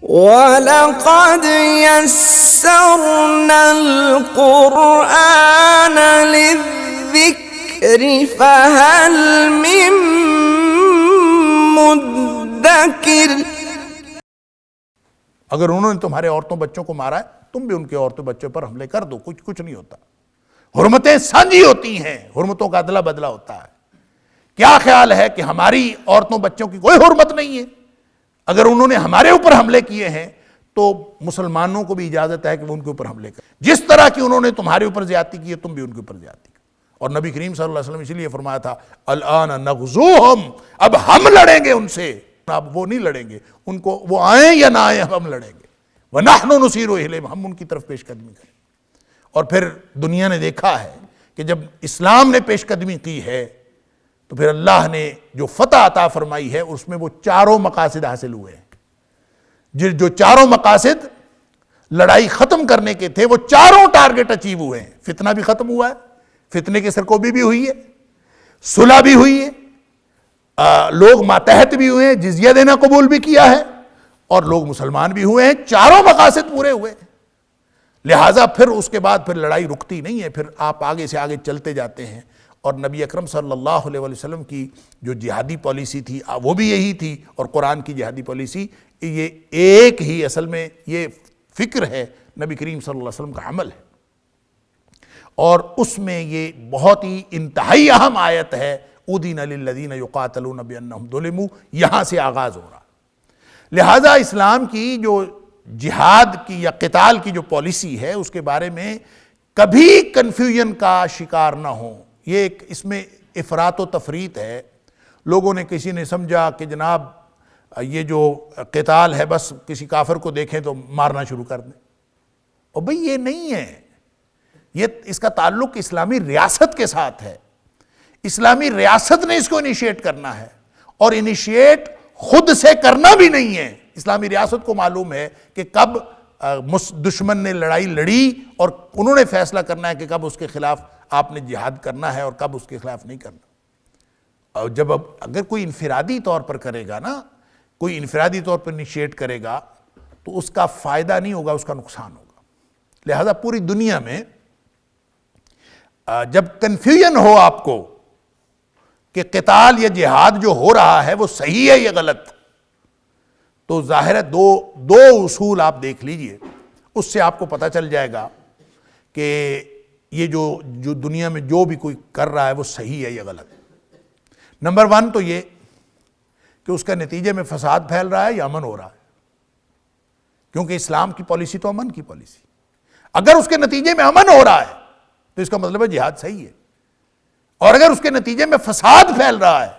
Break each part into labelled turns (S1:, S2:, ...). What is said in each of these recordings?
S1: وَلَقَدْ يَسَّرْنَا الْقُرْآنَ لِلذِّكْرِ فَهَلْ مِن مُّدَّكِرٍ۔
S2: اگر انہوں نے تمہارے عورتوں بچوں کو مارا ہے، تم بھی ان کے عورتوں بچوں پر حملے کر دو، کچھ نہیں ہوتا۔ حرمتیں سانجھی ہوتی ہیں، حرمتوں کا ادلا بدلا ہوتا ہے۔ کیا خیال ہے کہ ہماری عورتوں بچوں کی کوئی حرمت نہیں ہے؟ اگر انہوں نے ہمارے اوپر حملے کیے ہیں تو مسلمانوں کو بھی اجازت ہے کہ وہ ان کے اوپر حملے کریں۔ جس طرح کی انہوں نے تمہارے اوپر زیادتی کی ہے، تم بھی ان کے اوپر زیادتی کرو۔ اور نبی کریم صلی اللہ علیہ وسلم اسی لیے فرمایا تھا الآن نغزوہم، اب ہم لڑیں گے ان سے، اب وہ نہیں لڑیں گے، ان کو وہ آئیں یا نہ آئیں ہم لڑیں گے۔ وَنَحْنُ نُصِيرُ إِلَيْهِمْ، ہم ان کی طرف پیش قدمی کریں۔ اور پھر دنیا نے دیکھا ہے کہ جب اسلام نے پیش قدمی کی ہے تو پھر اللہ نے جو فتح عطا فرمائی ہے اس میں وہ چاروں مقاصد حاصل ہوئے ہیں۔ جو چاروں مقاصد لڑائی ختم کرنے کے تھے وہ چاروں ٹارگٹ اچیو ہوئے ہیں۔ فتنہ بھی ختم ہوا ہے، فتنے کی سرکوبی بھی ہوئی ہے، صلح بھی ہوئی ہے، لوگ ماتحت بھی ہوئے ہیں، جزیہ دینا قبول بھی کیا ہے، اور لوگ مسلمان بھی ہوئے ہیں۔ چاروں مقاصد پورے ہوئے ہیں۔ لہٰذا پھر اس کے بعد پھر لڑائی رکتی نہیں ہے، پھر آپ آگے سے آگے چلتے جاتے ہیں۔ اور نبی اکرم صلی اللہ علیہ وسلم کی جو جہادی پالیسی تھی وہ بھی یہی تھی، اور قرآن کی جہادی پالیسی یہ ایک ہی اصل میں یہ فکر ہے، نبی کریم صلی اللہ علیہ وسلم کا عمل ہے۔ اور اس میں یہ بہت ہی انتہائی اہم آیت ہے اُذِنَ لِلَّذِينَ يُقَاتَلُونَ بِأَنَّهُمْ ظُلِمُوا، یہاں سے آغاز ہو رہا۔ لہٰذا اسلام کی جو جہاد کی یا قتال کی جو پالیسی ہے اس کے بارے میں کبھی کنفیوژن کا شکار نہ ہو۔ یہ اس میں افراط و تفریط ہے۔ لوگوں نے کسی نے سمجھا کہ جناب یہ جو قتال ہے بس کسی کافر کو دیکھیں تو مارنا شروع کر دیں، اور بھئی یہ نہیں ہے، یہ اس کا تعلق اسلامی ریاست کے ساتھ ہے۔ اسلامی ریاست نے اس کو انیشیٹ کرنا ہے، اور انیشیٹ خود سے کرنا بھی نہیں ہے۔ اسلامی ریاست کو معلوم ہے کہ کب دشمن نے لڑائی لڑی، اور انہوں نے فیصلہ کرنا ہے کہ کب اس کے خلاف آپ نے جہاد کرنا ہے اور کب اس کے خلاف نہیں کرنا۔ اور جب اگر کوئی انفرادی طور پر کرے گا نا، کوئی انفرادی طور پر انیشیٹ کرے گا تو اس کا فائدہ نہیں ہوگا، اس کا نقصان ہوگا۔ لہذا پوری دنیا میں جب کنفیوژن ہو آپ کو کہ قتال یا جہاد جو ہو رہا ہے وہ صحیح ہے یا غلط، تو ظاہر ہے دو اصول آپ دیکھ لیجئے، اس سے آپ کو پتہ چل جائے گا کہ یہ جو دنیا میں جو بھی کوئی کر رہا ہے وہ صحیح ہے یا غلط۔ نمبر 1 تو یہ کہ اس کا نتیجے میں فساد پھیل رہا ہے یا امن ہو رہا ہے، کیونکہ اسلام کی پالیسی تو امن کی پالیسی۔ اگر اس کے نتیجے میں امن ہو رہا ہے تو اس کا مطلب ہے جہاد صحیح ہے، اور اگر اس کے نتیجے میں فساد پھیل رہا ہے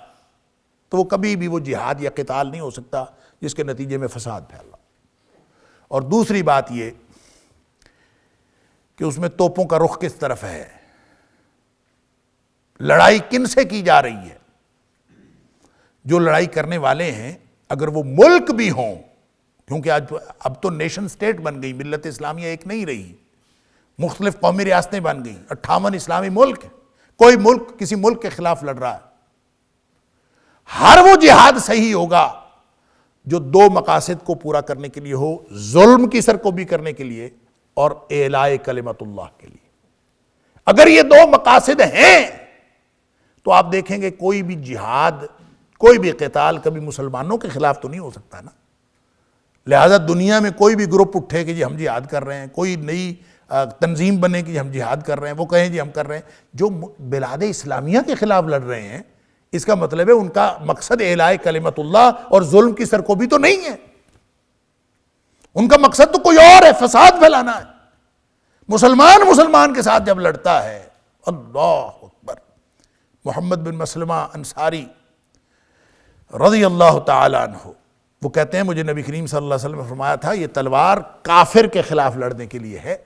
S2: تو وہ کبھی بھی وہ جہاد یا قتال نہیں ہو سکتا جس کے نتیجے میں فساد پھیل رہا۔ اور دوسری بات یہ کہ اس میں توپوں کا رخ کس طرف ہے، لڑائی کن سے کی جا رہی ہے۔ جو لڑائی کرنے والے ہیں اگر وہ ملک بھی ہوں، کیونکہ اب تو نیشن سٹیٹ بن گئی، ملت اسلامیہ ایک نہیں رہی، مختلف قومی ریاستیں بن گئیں، 58 اسلامی ملک ہیں، کوئی ملک کسی ملک کے خلاف لڑ رہا ہے۔ ہر وہ جہاد صحیح ہوگا جو 2 مقاصد کو پورا کرنے کے لیے ہو، ظلم کی سرکوبی کرنے کے لیے اور اعلاء کلمت اللہ کے لیے۔ اگر یہ 2 مقاصد ہیں تو آپ دیکھیں گے کوئی بھی جہاد، کوئی بھی قتال کبھی مسلمانوں کے خلاف تو نہیں ہو سکتا نا۔ لہذا دنیا میں کوئی بھی گروپ اٹھے کہ جی ہم جہاد کر رہے ہیں، کوئی نئی تنظیم بنے کہ ہم جہاد کر رہے ہیں، وہ کہیں جی ہم کر رہے ہیں، جو بلاد اسلامیہ کے خلاف لڑ رہے ہیں، اس کا مطلب ہے ان کا مقصد اعلاء کلمت اللہ اور ظلم کی سرکوبی تو نہیں ہے، ان کا مقصد تو کوئی اور ہے، فساد پھیلانا ہے۔ مسلمان کے ساتھ جب لڑتا ہے، اللہ اکبر۔ محمد بن مسلمہ انصاری رضی اللہ تعالیٰ عنہ وہ کہتے ہیں مجھے نبی کریم صلی اللہ علیہ وسلم نے فرمایا تھا یہ تلوار کافر کے خلاف لڑنے کے لیے ہے،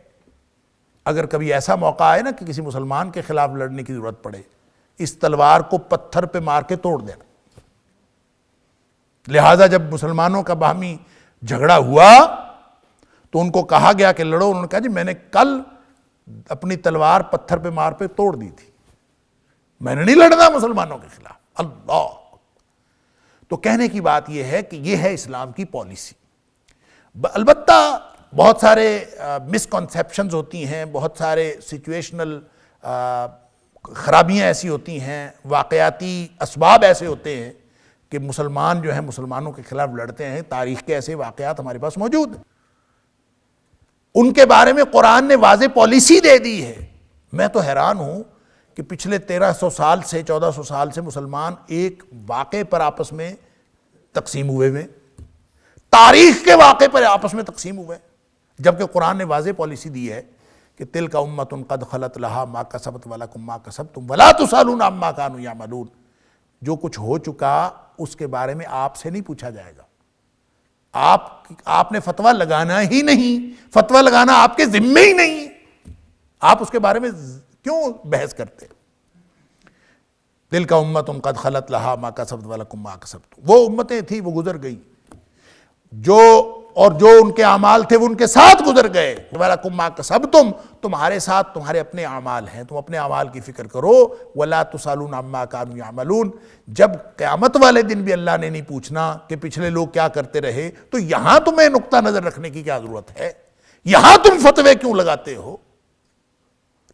S2: اگر کبھی ایسا موقع آئے نا کہ کسی مسلمان کے خلاف لڑنے کی ضرورت پڑے، اس تلوار کو پتھر پہ مار کے توڑ دینا۔ لہذا جب مسلمانوں کا باہمی جھگڑا ہوا تو ان کو کہا گیا کہ لڑو، انہوں نے کہا جی میں نے کل اپنی تلوار پتھر پہ مار پہ توڑ دی تھی، میں نے نہیں لڑنا مسلمانوں کے خلاف۔ اللہ، تو کہنے کی بات یہ ہے کہ یہ ہے اسلام کی پالیسی۔ البتہ بہت سارے مسکنسیپشنز ہوتی ہیں، بہت سارے سچویشنل خرابیاں ایسی ہوتی ہیں، واقعاتی اسباب ایسے ہوتے ہیں کہ مسلمان جو ہیں مسلمانوں کے خلاف لڑتے ہیں. تاریخ کے ایسے واقعات ہمارے پاس موجود ہیں، ان کے بارے میں قرآن نے واضح پالیسی دے دی ہے. میں تو حیران ہوں کہ پچھلے 1300 سال سے 1400 سال سے مسلمان ایک واقعے پر آپس میں تقسیم ہوئے ہوئے، تاریخ کے واقعے پر آپس میں تقسیم ہوئے، جبکہ قرآن نے واضح پالیسی دی ہے کہ تلک امۃ قد خلت لہا ما کسبت ولکم ما کسبتم ولا تسألون عما کانوا یعملون. جو کچھ ہو چکا اس کے بارے میں آپ سے نہیں پوچھا جائے گا. آپ نے فتویٰ لگانا ہی نہیں، فتویٰ لگانا آپ کے ذمے ہی نہیں، آپ اس کے بارے میں کیوں بحث کرتے؟ تلک امۃ قد خلت لہا ما کسبت ولکم ما کسبتم. وہ امتیں تھیں، وہ گزر گئی، جو ان کے اعمال تھے وہ ان کے ساتھ گزر گئے. وَلَكُمْ مَا كَسَبْتُمْ، تمہارے ساتھ تمہارے اپنے اعمال ہیں، تم اپنے اعمال کی فکر کرو. وَلَا تُسْأَلُونَ عَمَّا كَانُوا يَعْمَلُونَ. جب قیامت والے دن بھی اللہ نے نہیں پوچھنا کہ پچھلے لوگ کیا کرتے رہے، تو یہاں تمہیں نقطہ نظر رکھنے کی کیا ضرورت ہے؟ یہاں تم فتوے کیوں لگاتے ہو؟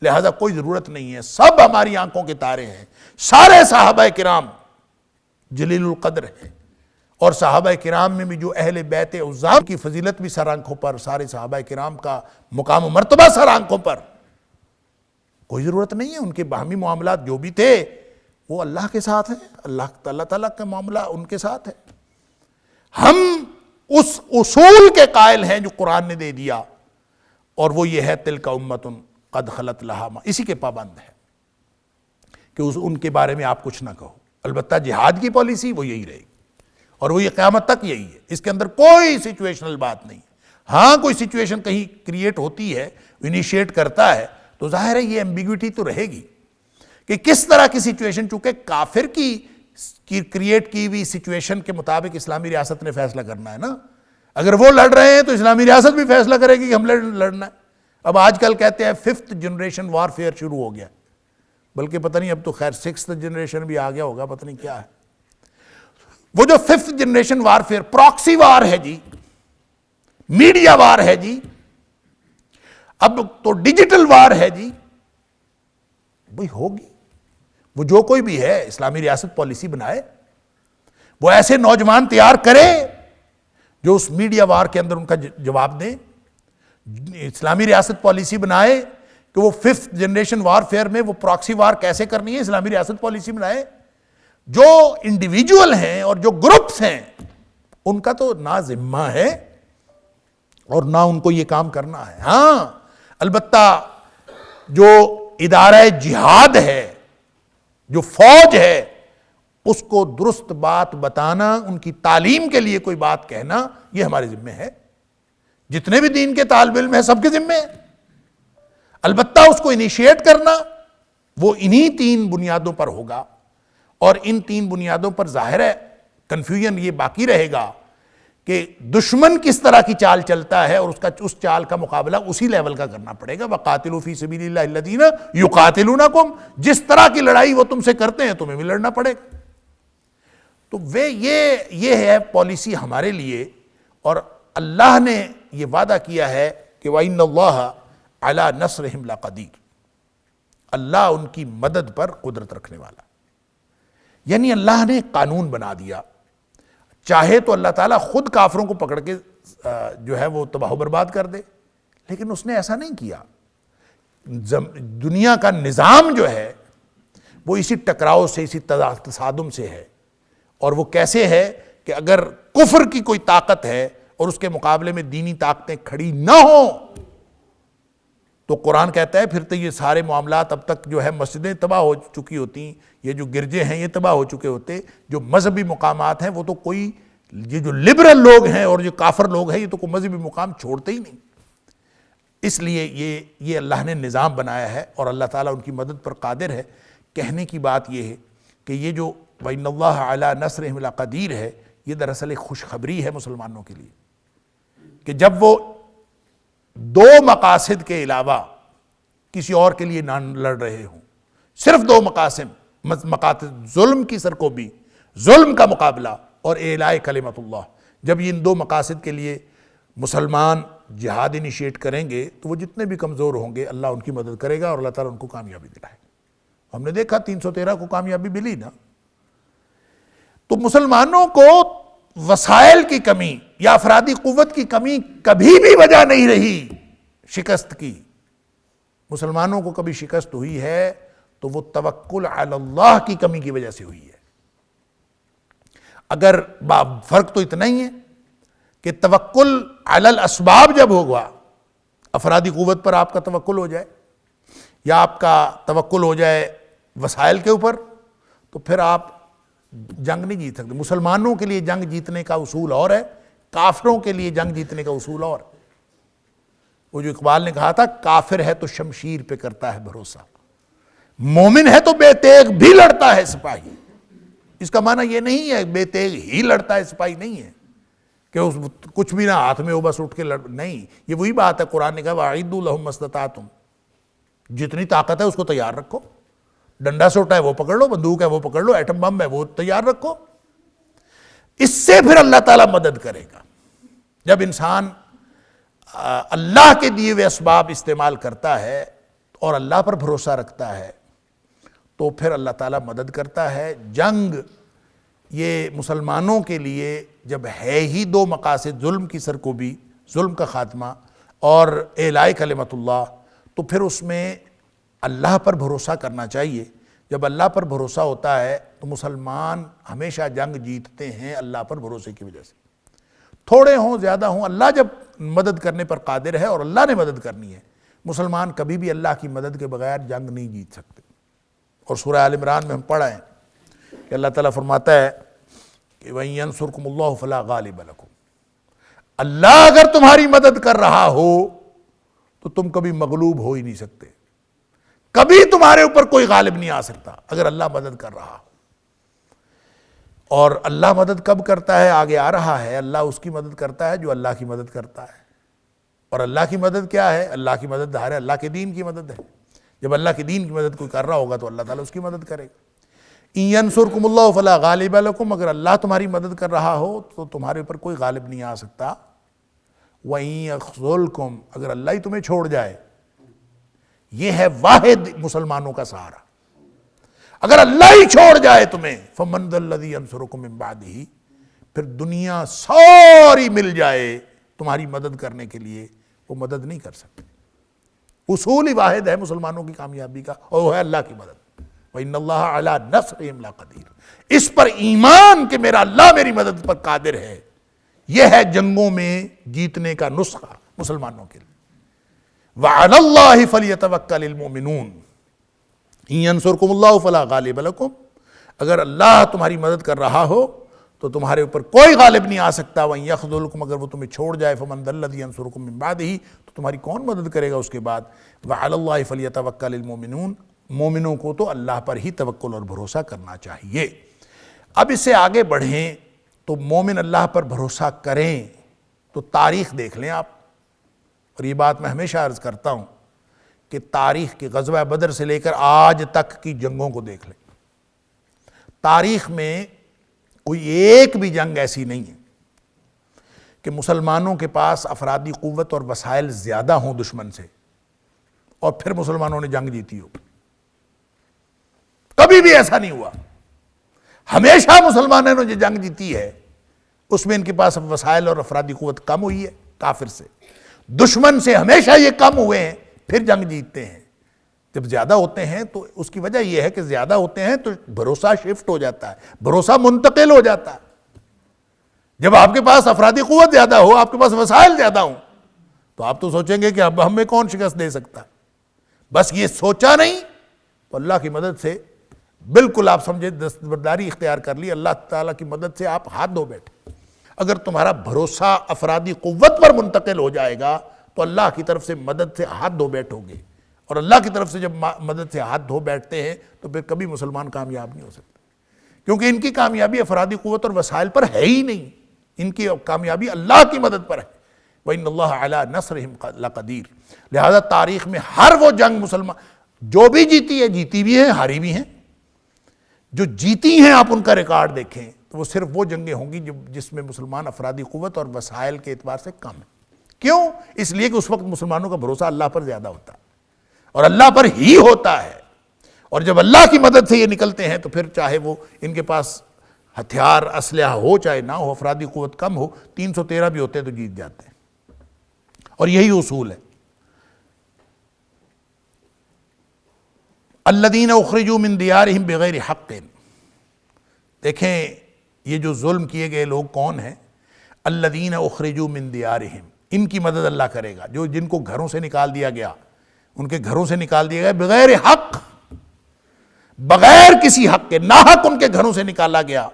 S2: لہذا کوئی ضرورت نہیں ہے. سب ہماری آنکھوں کے تارے ہیں، سارے صحابہ کرام جلیل القدر ہیں، اور صحابہ کرام میں بھی جو اہل بیت عظام کی فضیلت بھی سر آنکھوں پر، سارے صحابہ کرام کا مقام و مرتبہ سر آنکھوں پر. کوئی ضرورت نہیں ہے. ان کے باہمی معاملات جو بھی تھے وہ اللہ کے ساتھ ہیں، اللہ تعالیٰ کا معاملہ ان کے ساتھ ہے. ہم اس اصول کے قائل ہیں جو قرآن نے دے دیا، اور وہ یہ ہے تلک امۃ قد خلت لہا ما، اسی کے پابند ہے کہ ان کے بارے میں آپ کچھ نہ کہو. البتہ جہاد کی پالیسی وہ یہی رہے گی، اور وہ یہ قیامت تک یہی ہے. اس کے اندر کوئی سچویشنل بات نہیں. ہاں کوئی سچویشن کہیں کریٹ ہوتی ہے، انیشیٹ کرتا ہے، تو ظاہر ہے یہ ایمبیگوٹی تو رہے گی کہ کس طرح کی سچویشن، چونکہ کافر کی کریٹ کی ہوئی سچویشن کے مطابق اسلامی ریاست نے فیصلہ کرنا ہے نا. اگر وہ لڑ رہے ہیں تو اسلامی ریاست بھی فیصلہ کرے گی کہ ہم لڑنا ہے. اب آج کل کہتے ہیں 5th جنریشن وار فیئر شروع ہو گیا، بلکہ پتہ نہیں اب تو خیر 6th جنریشن بھی آ گیا ہوگا، پتہ نہیں کیا ہے. وہ جو 5th جنریشن وار فیئر، پراکسی وار ہے جی، میڈیا وار ہے جی، اب تو ڈیجیٹل وار ہے جی. بھئی ہوگی. وہ جو کوئی بھی ہے اسلامی ریاست پالیسی بنائے، وہ ایسے نوجوان تیار کرے جو اس میڈیا وار کے اندر ان کا جواب دیں. اسلامی ریاست پالیسی بنائے کہ وہ 5th جنریشن وار فیئر میں وہ پراکسی وار کیسے کرنی ہے، اسلامی ریاست پالیسی بنائے. جو انڈیویجول ہیں اور جو گروپس ہیں ان کا تو نہ ذمہ ہے اور نہ ان کو یہ کام کرنا ہے. ہاں البتہ جو ادارہ جہاد ہے، جو فوج ہے، اس کو درست بات بتانا، ان کی تعلیم کے لیے کوئی بات کہنا، یہ ہمارے ذمہ ہے. جتنے بھی دین کے طالب علم ہیں سب کے ذمہ ہے. البتہ اس کو انیشیٹ کرنا وہ انہی 3 بنیادوں پر ہوگا، اور ان 3 بنیادوں پر ظاہر ہے کنفیوژن یہ باقی رہے گا کہ دشمن کس طرح کی چال چلتا ہے، اور اس چال کا مقابلہ اسی لیول کا کرنا پڑے گا. وَقَاتِلُوا فِي سَبِيلِ اللَّهِ الَّذِينَ يُقَاتِلُونَكُمْ. جس طرح کی لڑائی وہ تم سے کرتے ہیں تمہیں بھی لڑنا پڑے گا. تو یہ ہے پالیسی ہمارے لیے، اور اللہ نے یہ وعدہ کیا ہے کہ وَإِنَّ اللَّهَ عَلَى نَصْرِهِمْ لَقَدِيرٌ. اللہ ان کی مدد پر قدرت رکھنے والا. یعنی اللہ نے قانون بنا دیا. چاہے تو اللہ تعالیٰ خود کافروں کو پکڑ کے جو ہے وہ تباہ و برباد کر دے، لیکن اس نے ایسا نہیں کیا. دنیا کا نظام جو ہے وہ اسی ٹکراؤ سے، اسی تصادم سے ہے. اور وہ کیسے ہے کہ اگر کفر کی کوئی طاقت ہے اور اس کے مقابلے میں دینی طاقتیں کھڑی نہ ہوں، تو قرآن کہتا ہے پھر تو یہ سارے معاملات اب تک جو ہے مسجدیں تباہ ہو چکی ہوتی، یہ جو گرجے ہیں یہ تباہ ہو چکے ہوتے. جو مذہبی مقامات ہیں وہ تو کوئی، یہ جو لبرل لوگ ہیں اور جو کافر لوگ ہیں یہ تو کوئی مذہبی مقام چھوڑتے ہی نہیں. اس لیے یہ اللہ نے نظام بنایا ہے، اور اللہ تعالیٰ ان کی مدد پر قادر ہے. کہنے کی بات یہ ہے کہ یہ جو وَإِنَّ اللَّهَ عَلَى نَصْرِهِمْ لَقَدِيرٌ ہے، یہ دراصل ایک خوشخبری ہے مسلمانوں کے لیے کہ جب وہ 2 مقاصد کے علاوہ کسی اور کے لیے نہ لڑ رہے ہوں، صرف 2 مقاصد، ظلم کی سرکوبی، ظلم کا مقابلہ، اور اعلاء کلمت اللہ. جب یہ ان 2 مقاصد کے لیے مسلمان جہاد انیشیٹ کریں گے تو وہ جتنے بھی کمزور ہوں گے اللہ ان کی مدد کرے گا اور اللہ تعالیٰ ان کو کامیابی دلائے گا۔ ہم نے دیکھا 313 کو کامیابی ملی نا۔ تو مسلمانوں کو وسائل کی کمی یا افرادی قوت کی کمی کبھی بھی وجہ نہیں رہی شکست کی۔ مسلمانوں کو کبھی شکست ہوئی ہے تو وہ توکل علی اللہ کی کمی کی وجہ سے ہوئی ہے۔ اگر فرق تو اتنا ہی ہے کہ توکل علی الاسباب جب ہوگا، افرادی قوت پر آپ کا توکل ہو جائے یا آپ کا توکل ہو جائے وسائل کے اوپر، تو پھر آپ جنگ نہیں جیت سکتے۔ مسلمانوں کے لیے جنگ جیتنے کا اصول اور ہے، کافروں کے لیے جنگ جیتنے کا اصول اور ہے۔ وہ جو اقبال نے کہا تھا کافر ہے تو شمشیر پہ کرتا ہے بھروسہ، مومن ہے تو بے تیغ بھی لڑتا ہے سپاہی۔ اس کا معنی یہ نہیں ہے بے تیغ ہی لڑتا ہے سپاہی نہیں ہے کہ کچھ بھی نہ ہاتھ میں ہو بس اٹھ کے لڑ، نہیں، یہ وہی بات ہے قرآن نے کہا وَأَعِدُّوا لَهُم مَا اسْتَطَعْتُمْ، جتنی طاقت ہے اس کو تیار رکھو، ڈنڈا سوٹا ہے وہ پکڑ لو، بندوق ہے وہ پکڑ لو، ایٹم بم ہے وہ تیار رکھو۔ اس سے پھر اللہ تعالیٰ مدد کرے گا۔ جب انسان اللہ کے دیے ہوئے اسباب استعمال کرتا ہے اور اللہ پر بھروسہ رکھتا ہے تو پھر اللہ تعالیٰ مدد کرتا ہے۔ جنگ یہ مسلمانوں کے لیے جب ہے ہی دو مقاصد، ظلم کی سرکوبی، ظلم کا خاتمہ اور اعلاء کلمت اللہ، تو پھر اس میں اللہ پر بھروسہ کرنا چاہیے۔ جب اللہ پر بھروسہ ہوتا ہے تو مسلمان ہمیشہ جنگ جیتتے ہیں اللہ پر بھروسے کی وجہ سے، تھوڑے ہوں زیادہ ہوں، اللہ جب مدد کرنے پر قادر ہے اور اللہ نے مدد کرنی ہے، مسلمان کبھی بھی اللہ کی مدد کے بغیر جنگ نہیں جیت سکتے۔ اور سورہ آل عمران میں ہم پڑھا ہے کہ اللہ تعالیٰ فرماتا ہے کہ وَإِن يَنْصُرْكُمُ اللَّهُ فَلَا غَالِبَ لَكُمْ، اللہ اگر تمہاری مدد کر رہا ہو تو تم کبھی مغلوب ہو ہی نہیں سکتے، کبھی تمہارے اوپر کوئی غالب نہیں آ سکتا اگر اللہ مدد کر رہا ہو۔ اور اللہ مدد کب کرتا ہے آگے آ رہا ہے، اللہ اس کی مدد کرتا ہے جو اللہ کی مدد کرتا ہے۔ اور اللہ کی مدد کیا ہے؟ اللہ کی مدد ظاہر ہے اللہ کے دین کی مدد ہے۔ جب اللہ کے دین کی مدد کوئی کر رہا ہوگا تو اللہ تعالیٰ اس کی مدد کرے گا۔ إِن يَنْصُرْكُمُ اللَّهُ فَلَا غَالِبَ لَكُمْ، اگر اللہ تمہاری مدد کر رہا ہو تو تمہارے اوپر کوئی غالب نہیں آ سکتا۔ وَإِن يَخْذُلْكُمْ، اگر اللہ ہی تمہیں چھوڑ جائے، یہ ہے واحد مسلمانوں کا سہارا۔ اگر اللہ ہی چھوڑ جائے تمہیں، فَمَنْ ذَا الَّذِي يَنْصُرُكُم مِّن بَعْدِهِ، پھر دنیا ساری مل جائے تمہاری مدد کرنے کے لیے، وہ مدد نہیں کر سکتے۔ اصول ہی واحد ہے مسلمانوں کی کامیابی کا، اور وہ ہے اللہ کی مدد۔ وَإِنَّ اللَّهَ عَلَىٰ نَصْرِهِمْ لَقَدِيرٌ، اس پر ایمان کہ میرا اللہ میری مدد پر قادر ہے، یہ ہے جنگوں میں جیتنے کا نسخہ مسلمانوں کے لیے۔ وَعَلَى اللَّهِ فَلْيَتَوَكَّلِ الْمُؤْمِنُونَ إِن يَنْصُرْكُمُ اللَّهُ فَلَا غَالِبَ لَكُمْ، اگر اللہ تمہاری مدد کر رہا ہو تو تمہارے اوپر کوئی غالب نہیں آ سکتا۔ وَإِن يَخْذُلْكُمْ، اگر وہ تمہیں چھوڑ جائے، فَمَنْ ذَا الَّذِي يَنْصُرُكُم مِّن بَعْدِهِ، تو تمہاری کون مدد کرے گا اس کے بعد۔ وَعَلَى اللَّهِ فَلْيَتَوَكَّلِ الْمُؤْمِنُونَ، مومنوں کو تو اللہ پر ہی توکل اور بھروسہ کرنا چاہیے۔ اب اس سے آگے بڑھیں تو مومن اللہ پر بھروسہ کریں تو تاریخ دیکھ لیں آپ، اور یہ بات میں ہمیشہ عرض کرتا ہوں کہ تاریخ کے غزوہ بدر سے لے کر آج تک کی جنگوں کو دیکھ لیں، تاریخ میں کوئی ایک بھی جنگ ایسی نہیں ہے کہ مسلمانوں کے پاس افرادی قوت اور وسائل زیادہ ہوں دشمن سے اور پھر مسلمانوں نے جنگ جیتی ہو۔ کبھی بھی ایسا نہیں ہوا۔ ہمیشہ مسلمانوں نے جو جنگ جیتی ہے اس میں ان کے پاس وسائل اور افرادی قوت کم ہوئی ہے کافر سے، دشمن سے ہمیشہ یہ کم ہوئے ہیں پھر جنگ جیتتے ہیں۔ جب زیادہ ہوتے ہیں تو اس کی وجہ یہ ہے کہ زیادہ ہوتے ہیں تو بھروسہ شفٹ ہو جاتا ہے، بھروسہ منتقل ہو جاتا ہے۔ جب آپ کے پاس افرادی قوت زیادہ ہو، آپ کے پاس وسائل زیادہ ہوں، تو آپ تو سوچیں گے کہ اب ہمیں کون شکست دے سکتا ہے۔ بس یہ سوچا نہیں تو اللہ کی مدد سے بالکل آپ سمجھے دستبرداری اختیار کر لی، اللہ تعالیٰ کی مدد سے آپ ہاتھ دھو بیٹھے۔ اگر تمہارا بھروسہ افرادی قوت پر منتقل ہو جائے گا تو اللہ کی طرف سے مدد سے ہاتھ دھو بیٹھو گے، اور اللہ کی طرف سے جب مدد سے ہاتھ دھو بیٹھتے ہیں تو پھر کبھی مسلمان کامیاب نہیں ہو سکتے، کیونکہ ان کی کامیابی افرادی قوت اور وسائل پر ہے ہی نہیں، ان کی کامیابی اللہ کی مدد پر ہے۔ وَإِنَّ اللَّهَ عَلَىٰ نَصْرِهِمْ لَقَدِيرٌ، لہذا تاریخ میں ہر وہ جنگ مسلمان جو بھی جیتی ہے، جیتی بھی ہیں ہاری بھی ہیں، جو جیتی ہیں آپ ان کا ریکارڈ دیکھیں تو وہ صرف وہ جنگیں ہوں گی جس میں مسلمان افرادی قوت اور وسائل کے اعتبار سے کم ہیں۔ کیوں؟ اس لیے کہ اس وقت مسلمانوں کا بھروسہ اللہ پر زیادہ ہوتا ہے اور اللہ پر ہی ہوتا ہے، اور جب اللہ کی مدد سے یہ نکلتے ہیں تو پھر چاہے وہ ان کے پاس ہتھیار اسلحہ ہو چاہے نہ ہو، افرادی قوت کم ہو، 313 بھی ہوتے ہیں تو جیت جاتے ہیں، اور یہی اصول ہے۔ الذین اخرجوا من دیارہم بغیر حق، دیکھیں یہ جو ظلم کیے گئے لوگ کون ہیں؟ الذین اخرجوا من دیارہم، ان کی مدد اللہ کرے گا، جو جن کو گھروں سے نکال دیا گیا، ان کے گھروں سے نکال دیا گیا بغیر حق، بغیر کسی حق کے، ناحق ان کے گھروں سے نکالا گیا،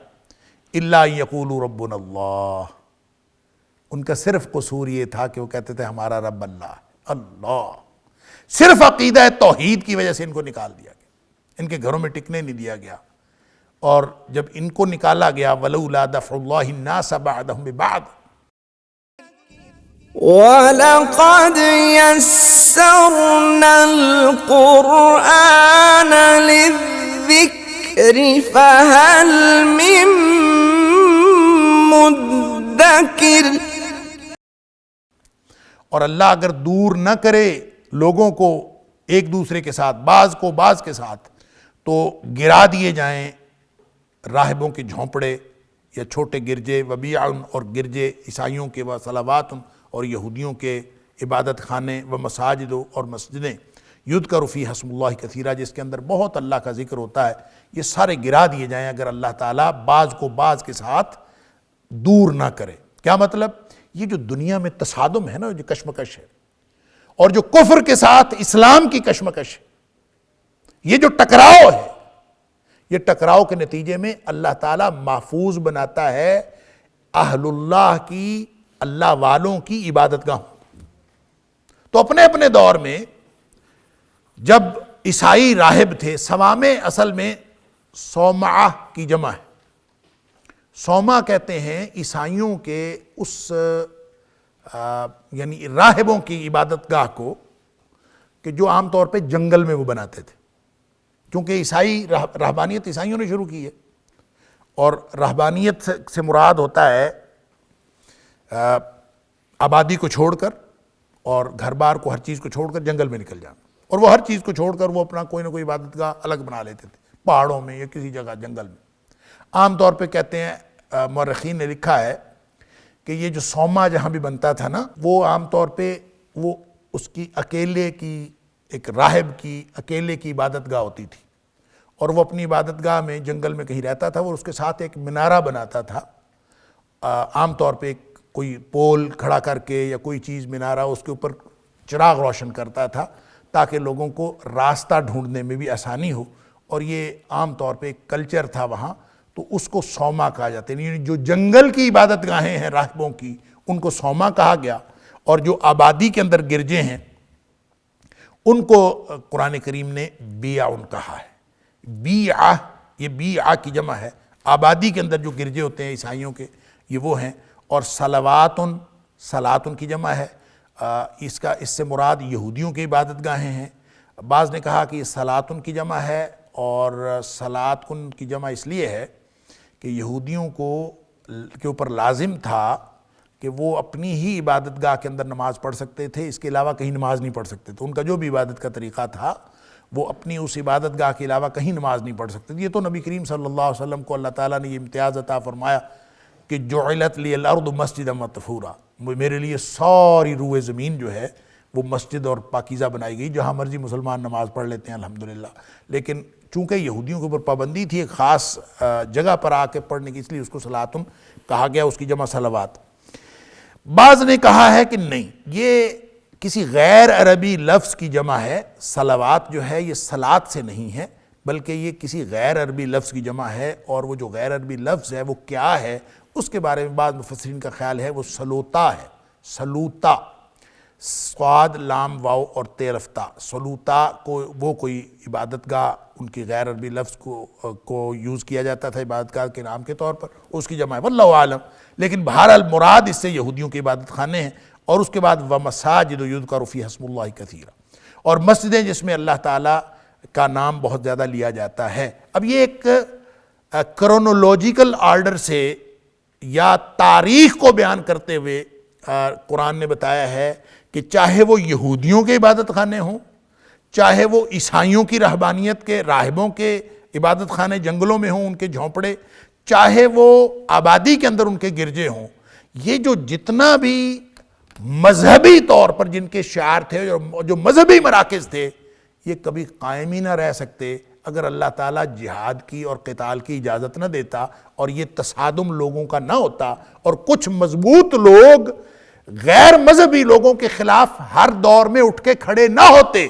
S2: الا یقولوا ربنا اللہ، ان کا صرف قصور یہ تھا کہ وہ کہتے تھے ہمارا رب اللہ، اللہ، صرف عقیدہ توحید کی وجہ سے ان کو نکال دیا گیا، ان کے گھروں میں ٹکنے نہیں دیا گیا۔ اور جب ان کو نکالا گیا وَلَوْلَا دَفْعُ اللَّهِ النَّاسَ بَعْضَهُم بِبَعْضٍ،
S1: وَلَقَدْ يَسَّرْنَا الْقُرْآنَ لِلذِّكْرِ فَهَلْ مِن مُدَّكِرٍ،
S2: اور اللہ اگر دور نہ کرے لوگوں کو ایک دوسرے کے ساتھ، بعض کو بعض کے ساتھ، تو گرا دیے جائیں راہبوں کے جھونپڑے یا چھوٹے گرجے، وبیع اور گرجے عیسائیوں کے، و صلوات اور یہودیوں کے عبادت خانے، و مساجد اور مسجدیں، یذکر فیہا اسم اللہ کثیرا، جس کے اندر بہت اللہ کا ذکر ہوتا ہے، یہ سارے گرا دیے جائیں اگر اللہ تعالیٰ بعض کو بعض کے ساتھ دور نہ کرے۔ کیا مطلب؟ یہ جو دنیا میں تصادم ہے نا، جو کشمکش ہے، اور جو کفر کے ساتھ اسلام کی کشمکش ہے، یہ جو ٹکراؤ ہے، یہ ٹکراؤ کے نتیجے میں اللہ تعالیٰ محفوظ بناتا ہے اہل اللہ کی، اللہ والوں کی عبادت گاہوں۔ تو اپنے اپنے دور میں جب عیسائی راہب تھے، صوامع اصل میں صومعہ کی جمع ہے، صومعہ کہتے ہیں عیسائیوں کے اس یعنی راہبوں کی عبادت گاہ کو، کہ جو عام طور پہ جنگل میں وہ بناتے تھے، کیونکہ عیسائی رہبانیت عیسائیوں نے شروع کی ہے، اور رہبانیت سے مراد ہوتا ہے آبادی کو چھوڑ کر اور گھر بار کو، ہر چیز کو چھوڑ کر جنگل میں نکل جانا، اور وہ ہر چیز کو چھوڑ کر وہ اپنا کوئی نہ کوئی عبادت گاہ الگ بنا لیتے تھے، پہاڑوں میں یا کسی جگہ جنگل میں۔ عام طور پہ کہتے ہیں، مورخین نے لکھا ہے کہ یہ جو صومعہ جہاں بھی بنتا تھا نا، وہ عام طور پہ وہ اس کی اکیلے کی، ایک راہب کی اکیلے کی عبادت گاہ ہوتی تھی، اور وہ اپنی عبادت گاہ میں جنگل میں کہیں رہتا تھا، وہ اس کے ساتھ ایک منارہ بناتا تھا، عام طور پہ کوئی پول کھڑا کر کے یا کوئی چیز منارہ، اس کے اوپر چراغ روشن کرتا تھا تاکہ لوگوں کو راستہ ڈھونڈنے میں بھی آسانی ہو، اور یہ عام طور پہ ایک کلچر تھا وہاں، تو اس کو صومعہ کہا جاتا ہے، یعنی جو جنگل کی عبادت گاہیں ہیں راہبوں کی، ان کو صومعہ کہا گیا، اور جو آبادی کے اندر گرجے ہیں ان کو قرآن کریم نے بیع کہا ہے۔ بیعہ، یہ بیعہ کی جمع ہے، آبادی کے اندر جو گرجے ہوتے ہیں عیسائیوں کے، یہ وہ ہیں، اور صلواتن، صلاتن کی جمع ہے، اس سے مراد یہودیوں کی عبادت گاہیں ہیں۔ بعض نے کہا کہ یہ صلاتن کی جمع ہے، اور صلاتن کی جمع اس لیے ہے کہ یہودیوں کے اوپر لازم تھا کہ وہ اپنی ہی عبادت گاہ کے اندر نماز پڑھ سکتے تھے، اس کے علاوہ کہیں نماز نہیں پڑھ سکتے تھے، ان کا جو بھی عبادت کا طریقہ تھا وہ اپنی اس عبادت گاہ کے علاوہ کہیں نماز نہیں پڑھ سکتے تھے۔ یہ تو نبی کریم صلی اللہ علیہ وسلم کو اللہ تعالیٰ نے یہ امتیاز عطا فرمایا کہ جعلت لی الارض مسجدا مطہورا، میرے لیے ساری روئے زمین جو ہے وہ مسجد اور پاکیزہ بنائی گئی، جہاں مرضی مسلمان نماز پڑھ لیتے ہیں الحمدللہ، لیکن چونکہ یہودیوں کے اوپر پابندی تھی ایک خاص جگہ پر آ کے پڑھنے کی، اس لیے اس کو صلاتن کہا گیا، اس کی جمع صلوات۔ بعض نے کہا ہے کہ نہیں، یہ کسی غیر عربی لفظ کی جمع ہے، صلوات جو ہے یہ صلات سے نہیں ہے، بلکہ یہ کسی غیر عربی لفظ کی جمع ہے، اور وہ جو غیر عربی لفظ ہے وہ کیا ہے اس کے بارے میں بعض مفسرین کا خیال ہے وہ سلوتا ہے، سلوتا، صاد لام واو اور تے رفتہ، سلوتا کو وہ کوئی عبادت گاہ ان کی غیر عربی لفظ کو یوز کیا جاتا تھا عبادت گاہ کے نام کے طور پر، اس کی جمع ہے واللہ عالم، لیکن بہرحال مراد اس سے یہودیوں کی عبادت خانے ہیں۔ اور اس کے بعد وَمَسَاجِدُ يُذْكَرُ فِيهَا اسْمُ اللَّهِ كَثِيرًا، اور مسجدیں جس میں اللہ تعالیٰ کا نام بہت زیادہ لیا جاتا ہے۔ اب یہ ایک کرونولوجیکل آرڈر سے یا تاریخ کو بیان کرتے ہوئے قرآن نے بتایا ہے کہ چاہے وہ یہودیوں کے عبادت خانے ہوں، چاہے وہ عیسائیوں کی رہبانیت کے راہبوں کے عبادت خانے جنگلوں میں ہوں، ان کے جھونپڑے، چاہے وہ آبادی کے اندر ان کے گرجے ہوں، یہ جو جتنا بھی مذہبی طور پر جن کے شعار تھے، جو مذہبی مراکز تھے، یہ کبھی قائم ہی نہ رہ سکتے اگر اللہ تعالیٰ جہاد کی اور قتال کی اجازت نہ دیتا اور یہ تصادم لوگوں کا نہ ہوتا اور کچھ مضبوط لوگ غیر مذہبی لوگوں کے خلاف ہر دور میں اٹھ کے کھڑے نہ ہوتے۔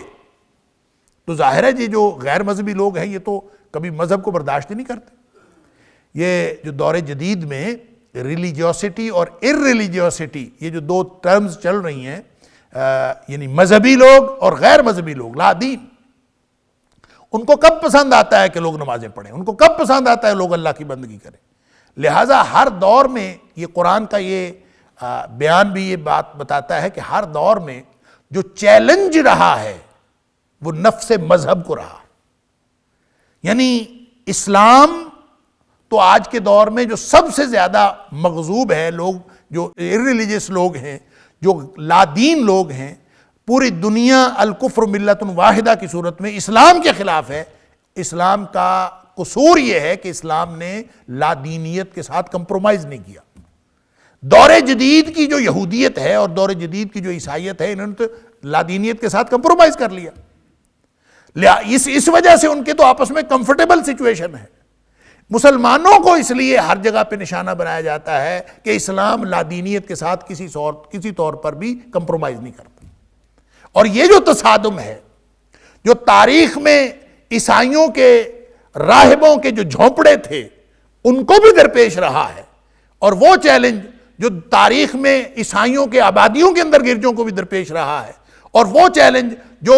S2: تو ظاہر ہے جو غیر مذہبی لوگ ہیں یہ تو کبھی مذہب کو برداشت ہی نہیں کرتے۔ یہ جو دور جدید میں ریلیجیوسٹی اور ارریلیجیوسٹی، یہ جو دو ٹرمز چل رہی ہیں، یعنی مذہبی لوگ اور غیر مذہبی لوگ، لا دین، ان کو کب پسند آتا ہے کہ لوگ نمازیں پڑھیں، ان کو کب پسند آتا ہے لوگ اللہ کی بندگی کریں۔ لہٰذا ہر دور میں یہ قرآن کا یہ بیان بھی یہ بات بتاتا ہے کہ ہر دور میں جو چیلنج رہا ہے وہ نفس مذہب کو رہا، یعنی اسلام تو آج کے دور میں جو سب سے زیادہ مغضوب ہے، لوگ جو ارریلیجیس لوگ ہیں، جو لا دین لوگ ہیں، پوری دنیا الکفر ملت واحدہ کی صورت میں اسلام کے خلاف ہے۔ اسلام کا قصور یہ ہے کہ اسلام نے لا دینیت کے ساتھ کمپرومائز نہیں کیا۔ دور جدید کی جو یہودیت ہے اور دور جدید کی جو عیسائیت ہے، انہوں نے تو لا دینیت کے ساتھ کمپرومائز کر لیا۔ اس وجہ سے ان کے تو آپس میں کمفرٹیبل سچویشن ہے۔ مسلمانوں کو اس لیے ہر جگہ پہ نشانہ بنایا جاتا ہے کہ اسلام لا دینیت کے ساتھ کسی طور پر بھی کمپرومائز نہیں کرتا۔ اور یہ جو تصادم ہے، جو تاریخ میں عیسائیوں کے راہبوں کے جو جھونپڑے تھے ان کو بھی درپیش رہا ہے، اور وہ چیلنج جو تاریخ میں عیسائیوں کے آبادیوں کے اندر گرجوں کو بھی درپیش رہا ہے، اور وہ چیلنج جو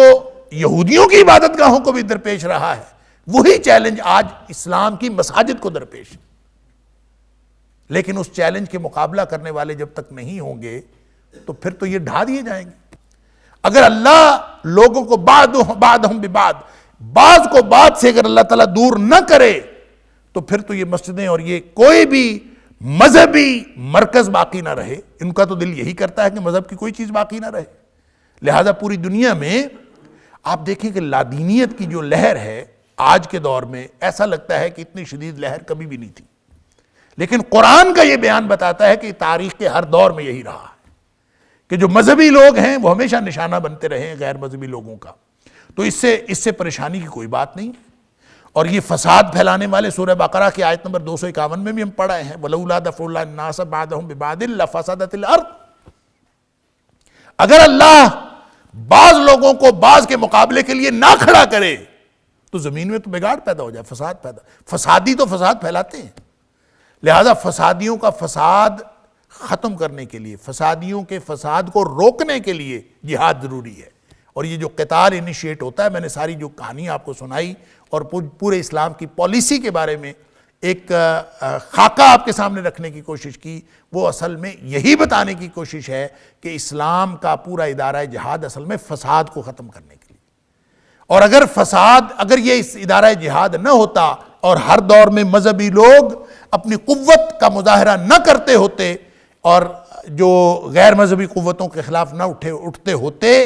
S2: یہودیوں کی عبادت گاہوں کو بھی درپیش رہا ہے، وہی چیلنج آج اسلام کی مساجد کو درپیش ہے۔ لیکن اس چیلنج کے مقابلہ کرنے والے جب تک نہیں ہوں گے تو پھر تو یہ ڈھا دیے جائیں گے۔ اگر اللہ لوگوں کو بعضهم ببعض، بعض کو بعض سے اگر اللہ تعالیٰ دور نہ کرے تو پھر تو یہ مسجدیں اور یہ کوئی بھی مذہبی مرکز باقی نہ رہے۔ ان کا تو دل یہی کرتا ہے کہ مذہب کی کوئی چیز باقی نہ رہے۔ لہذا پوری دنیا میں آپ دیکھیں کہ لادینیت کی جو لہر ہے آج کے دور میں، ایسا لگتا ہے کہ اتنی شدید لہر کبھی بھی نہیں تھی، لیکن قرآن کا یہ بیان بتاتا ہے کہ تاریخ کے ہر دور میں یہی رہا ہے کہ جو مذہبی لوگ ہیں وہ ہمیشہ نشانہ بنتے رہے ہیں غیر مذہبی لوگوں کا۔ تو اس سے پریشانی کی کوئی بات نہیں۔ اور یہ فساد پھیلانے والے سورہ بقرہ کی آیت نمبر 251 میں بھی ہم پڑھے ہیں، وَلَوْلَا دَفْعُ اللَّهِ النَّاسَ بَعْضَهُم بِبَعْضٍ لَفَسَدَتِ الْأَرْضُ۔ اگر اللہ بعض لوگوں کو بعض کے مقابلے کے لیے نہ کھڑا کرے تو زمین میں تو بگاڑ پیدا ہو جائے، فسادی تو فساد پھیلاتے ہیں۔ لہذا فسادیوں کا فساد ختم کرنے کے لیے، فسادیوں کے فساد کو روکنے کے لیے جہاد ضروری ہے۔ اور یہ جو قتال انیشیٹ ہوتا ہے، میں نے ساری جو کہانی آپ کو سنائی اور پورے اسلام کی پالیسی کے بارے میں ایک خاکہ آپ کے سامنے رکھنے کی کوشش کی، وہ اصل میں یہی بتانے کی کوشش ہے کہ اسلام کا پورا ادارہ جہاد اصل میں فساد کو ختم کرنے کے لیے۔ اور اگر یہ ادارہ جہاد نہ ہوتا اور ہر دور میں مذہبی لوگ اپنی قوت کا مظاہرہ نہ کرتے ہوتے اور جو غیر مذہبی قوتوں کے خلاف نہ اٹھتے ہوتے،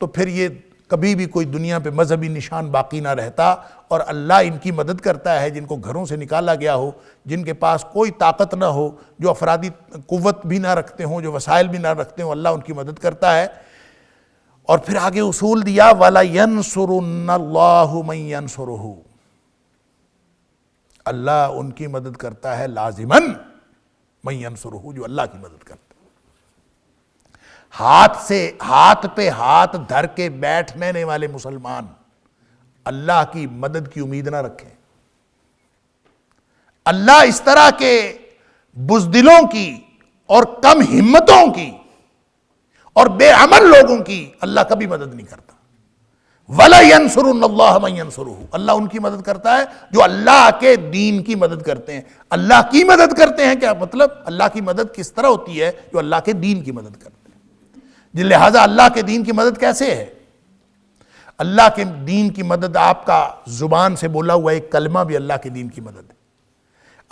S2: تو پھر یہ کبھی بھی کوئی دنیا پہ مذہبی نشان باقی نہ رہتا، اور اللہ ان کی مدد کرتا ہے جن کو گھروں سے نکالا گیا ہو، جن کے پاس کوئی طاقت نہ ہو، جو افرادی قوت بھی نہ رکھتے ہوں، جو وسائل بھی نہ رکھتے ہوں، اللہ ان کی مدد کرتا ہے۔ اور پھر آگے اصول دیا وَلَيَنْصُرُنَّ اللَّهُ مَن يَنْصُرُهُ، اللہ ان کی مدد کرتا ہے لازماً، مَن يَنْصُرُهُ، جو اللہ کی مدد کرتا ہے۔ ہاتھ پہ ہاتھ دھر کے بیٹھنے والے مسلمان اللہ کی مدد کی امید نہ رکھیں۔ اللہ اس طرح کے بزدلوں کی اور کم ہمتوں کی اور بے عمل لوگوں کی اللہ کبھی مدد نہیں کرتا۔ وَلَا يَنْصُرُنَّ اللَّهَ مَن يَنْصُرُهُ، اللہ ان کی مدد کرتا ہے جو اللہ کے دین کی مدد کرتے ہیں۔ اللہ کی مدد کرتے ہیں کیا مطلب؟ اللہ کی مدد کس طرح ہوتی ہے؟ جو اللہ کے دین کی مدد کرتے ہیں۔ لہٰذا اللہ کے دین کی مدد کیسے ہے؟ اللہ کے دین کی مدد آپ کا زبان سے بولا ہوا ایک کلمہ بھی اللہ کے دین کی مدد ہے،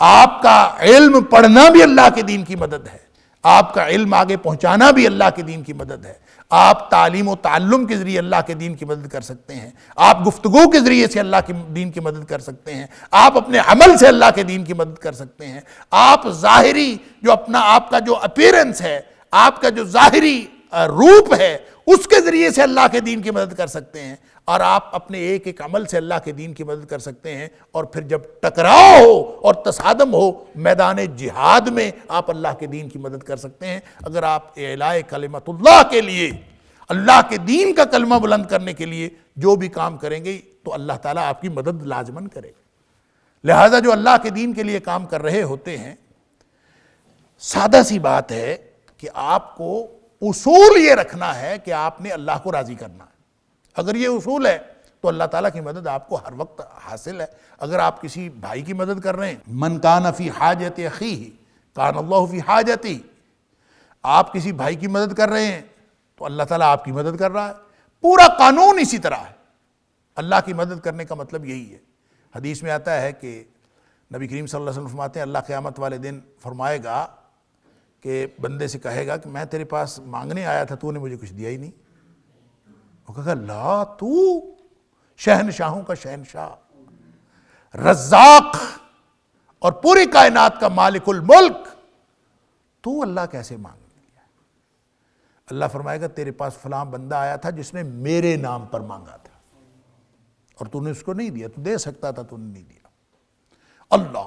S2: آپ کا علم پڑھنا بھی اللہ کے دین کی مدد ہے، آپ کا علم آگے پہنچانا بھی اللہ کے دین کی مدد ہے، آپ تعلیم و تعلم کے ذریعے اللہ کے دین کی مدد کر سکتے ہیں، آپ گفتگو کے ذریعے سے اللہ کے دین کی مدد کر سکتے ہیں، آپ اپنے عمل سے اللہ کے دین کی مدد کر سکتے ہیں، آپ ظاہری جو آپ کا جو اپیرنس ہے، آپ کا جو ظاہری روپ ہے، اس کے ذریعے سے اللہ کے دین کی مدد کر سکتے ہیں، اور آپ اپنے ایک ایک عمل سے اللہ کے دین کی مدد کر سکتے ہیں، اور پھر جب ٹکراؤ ہو اور تصادم ہو میدان جہاد میں آپ اللہ کے دین کی مدد کر سکتے ہیں۔ اگر آپ اعلاء کلمت اللہ کے لیے، اللہ کے دین کا کلمہ بلند کرنے کے لیے جو بھی کام کریں گے تو اللہ تعالیٰ آپ کی مدد لازماً کرے گا۔ لہٰذا جو اللہ کے دین کے لیے کام کر رہے ہوتے ہیں، سادہ سی بات ہے کہ آپ کو اصول یہ رکھنا ہے کہ آپ نے اللہ کو راضی کرنا ہے۔ اگر یہ اصول ہے تو اللہ تعالیٰ کی مدد آپ کو ہر وقت حاصل ہے۔ اگر آپ کسی بھائی کی مدد کر رہے ہیں، من کان فی حاجت اخیہ کان اللہ فی حاجتہ، آپ کسی بھائی کی مدد کر رہے ہیں تو اللہ تعالیٰ آپ کی مدد کر رہا ہے۔ پورا قانون اسی طرح ہے۔ اللہ کی مدد کرنے کا مطلب یہی ہے۔ حدیث میں آتا ہے کہ نبی کریم صلی اللہ علیہ وسلم فرماتے ہیں، اللہ قیامت والے دن فرمائے گا کہ بندے سے کہے گا کہ میں تیرے پاس مانگنے آیا تھا، تو نے مجھے کچھ دیا ہی نہیں۔ وہ کہے گا لا، تو شہنشاہوں کا شہنشاہ، رزاق اور پوری کائنات کا مالک الملک، تو اللہ کیسے مانگ لیا؟ اللہ فرمائے گا تیرے پاس فلاں بندہ آیا تھا جس نے میرے نام پر مانگا تھا اور تو نے اس کو نہیں دیا، تو دے سکتا تھا، تو نے نہیں دیا۔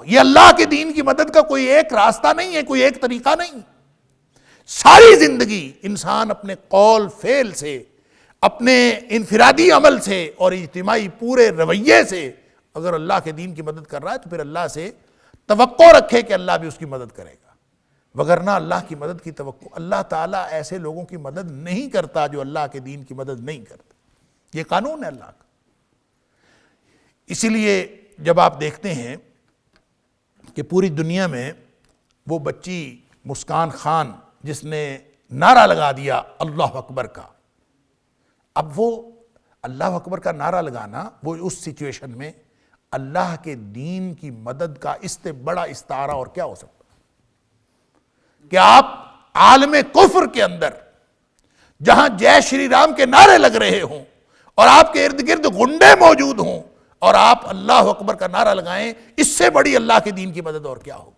S2: یہ اللہ کے دین کی مدد کا کوئی ایک راستہ نہیں ہے، کوئی ایک طریقہ نہیں۔ ساری زندگی انسان اپنے قول فعل سے، اپنے انفرادی عمل سے اور اجتماعی پورے رویے سے اگر اللہ کے دین کی مدد کر رہا ہے تو پھر اللہ سے توقع رکھے کہ اللہ بھی اس کی مدد کرے گا، وگرنہ اللہ کی مدد کی توقع، اللہ تعالیٰ ایسے لوگوں کی مدد نہیں کرتا جو اللہ کے دین کی مدد نہیں کرتے۔ یہ قانون ہے اللہ کا۔ اسی لیے جب آپ دیکھتے ہیں کہ پوری دنیا میں وہ بچی مسکان خان جس نے نعرہ لگا دیا اللہ اکبر کا، اب وہ اللہ اکبر کا نعرہ لگانا، وہ اس سچویشن میں اللہ کے دین کی مدد کا اس سے بڑا استعارہ اور کیا ہو سکتا کہ آپ عالم کفر کے اندر جہاں جے شری رام کے نعرے لگ رہے ہوں اور آپ کے ارد گرد غنڈے موجود ہوں اور آپ اللہ اکبر کا نعرہ لگائیں، اس سے بڑی اللہ کے دین کی مدد اور کیا ہوگی؟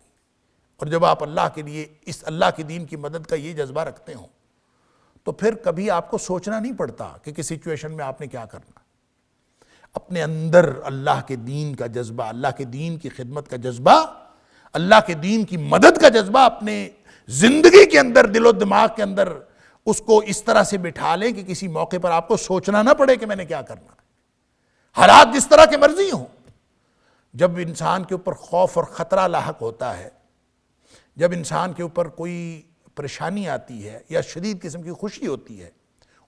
S2: اور جب آپ اللہ کے لیے اس اللہ کے دین کی مدد کا یہ جذبہ رکھتے ہوں تو پھر کبھی آپ کو سوچنا نہیں پڑتا کہ کس سچویشن میں آپ نے کیا کرنا۔ اپنے اندر اللہ کے دین کا جذبہ، اللہ کے دین کی خدمت کا جذبہ، اللہ کے دین کی مدد کا جذبہ اپنے زندگی کے اندر، دل و دماغ کے اندر اس کو اس طرح سے بٹھا لیں کہ کسی موقع پر آپ کو سوچنا نہ پڑے کہ میں نے کیا کرنا ہے۔ حالات جس طرح کے مرضی ہوں، جب انسان کے اوپر خوف اور خطرہ لاحق ہوتا ہے، جب انسان کے اوپر کوئی پریشانی آتی ہے یا شدید قسم کی خوشی ہوتی ہے،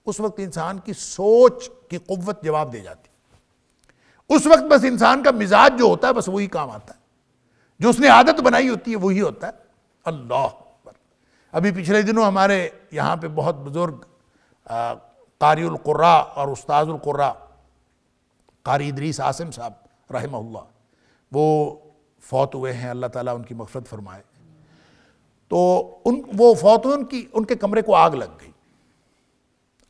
S2: اس وقت انسان کی سوچ کی قوت جواب دے جاتی ہے۔ اس وقت بس انسان کا مزاج جو ہوتا ہے بس وہی کام آتا ہے، جو اس نے عادت بنائی ہوتی ہے وہی ہوتا ہے۔ اللہ اکبر۔ ابھی پچھلے دنوں ہمارے یہاں پہ بہت بزرگ قاری القراء اور استاذ القراء قاری ادریس عاصم صاحب رحمہ اللہ، وہ فوت ہوئے ہیں، اللہ تعالیٰ ان کی مغفرت فرمائے۔ تو وہ فوت ہوئے، ان کے کمرے کو آگ لگ گئی،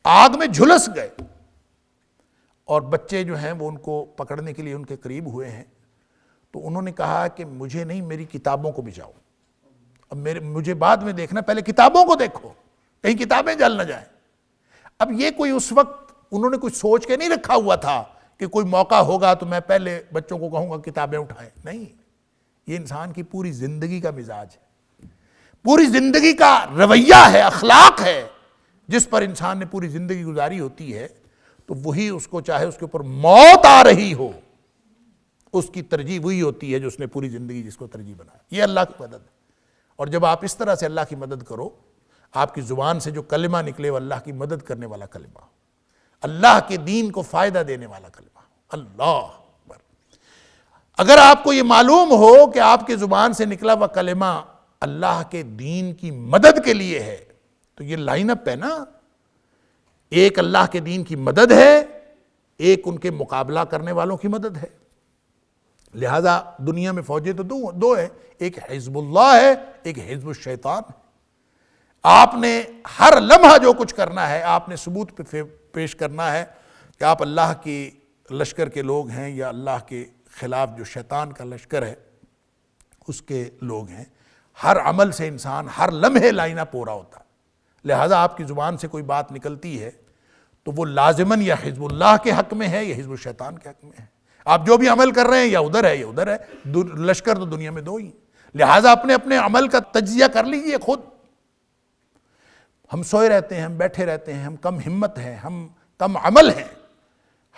S2: آگ میں جھلس گئے، اور بچے جو ہیں وہ ان کو پکڑنے کے لیے ان کے قریب ہوئے ہیں، تو انہوں نے کہا کہ مجھے نہیں، میری کتابوں کو بچاؤ، اب مجھے بعد میں دیکھنا، پہلے کتابوں کو دیکھو، کہیں کتابیں جل نہ جائیں۔ اب یہ کوئی اس وقت انہوں نے کچھ سوچ کے نہیں رکھا ہوا تھا کہ کوئی موقع ہوگا تو میں پہلے بچوں کو کہوں گا کتابیں اٹھائیں، نہیں، یہ انسان کی پوری زندگی کا مزاج ہے، پوری زندگی کا رویہ ہے، اخلاق ہے، جس پر انسان نے پوری زندگی گزاری ہوتی ہے، تو وہی اس کو، چاہے اس کے اوپر موت آ رہی ہو، اس کی ترجیح وہی ہوتی ہے جو اس نے پوری زندگی جس کو ترجیح بنایا۔ یہ اللہ کی مدد ہے۔ اور جب آپ اس طرح سے اللہ کی مدد کرو، آپ کی زبان سے جو کلمہ نکلے وہ اللہ کی مدد کرنے والا کلمہ، اللہ کے دین کو فائدہ دینے والا کلمہ۔ اللہ اکبر۔ اگر آپ کو یہ معلوم ہو کہ آپ کی زبان سے نکلا وہ کلمہ اللہ کے دین کی مدد کے لیے ہے، تو یہ لائن اپ ہے نا، ایک اللہ کے دین کی مدد ہے، ایک ان کے مقابلہ کرنے والوں کی مدد ہے۔ لہذا دنیا میں فوجیں تو دو ہیں، ایک حزب اللہ ہے، ایک حزب الشیطان ہے۔ آپ نے ہر لمحہ جو کچھ کرنا ہے آپ نے ثبوت پہ پیش کرنا ہے کہ آپ اللہ کے لشکر کے لوگ ہیں یا اللہ کے خلاف جو شیطان کا لشکر ہے اس کے لوگ ہیں۔ ہر عمل سے انسان ہر لمحے لائنہ پورا ہوتا ہے، لہٰذا آپ کی زبان سے کوئی بات نکلتی ہے تو وہ لازماً یا حزب اللہ کے حق میں ہے یا حزب الشیطان کے حق میں ہے۔ آپ جو بھی عمل کر رہے ہیں یا ادھر ہے یا ادھر ہے، لشکر تو دنیا میں دو ہی، لہٰذا اپنے عمل کا تجزیہ کر لیجئے خود۔ ہم سوئے رہتے ہیں، ہم بیٹھے رہتے ہیں، ہم کم ہمت ہیں، ہم کم عمل ہیں،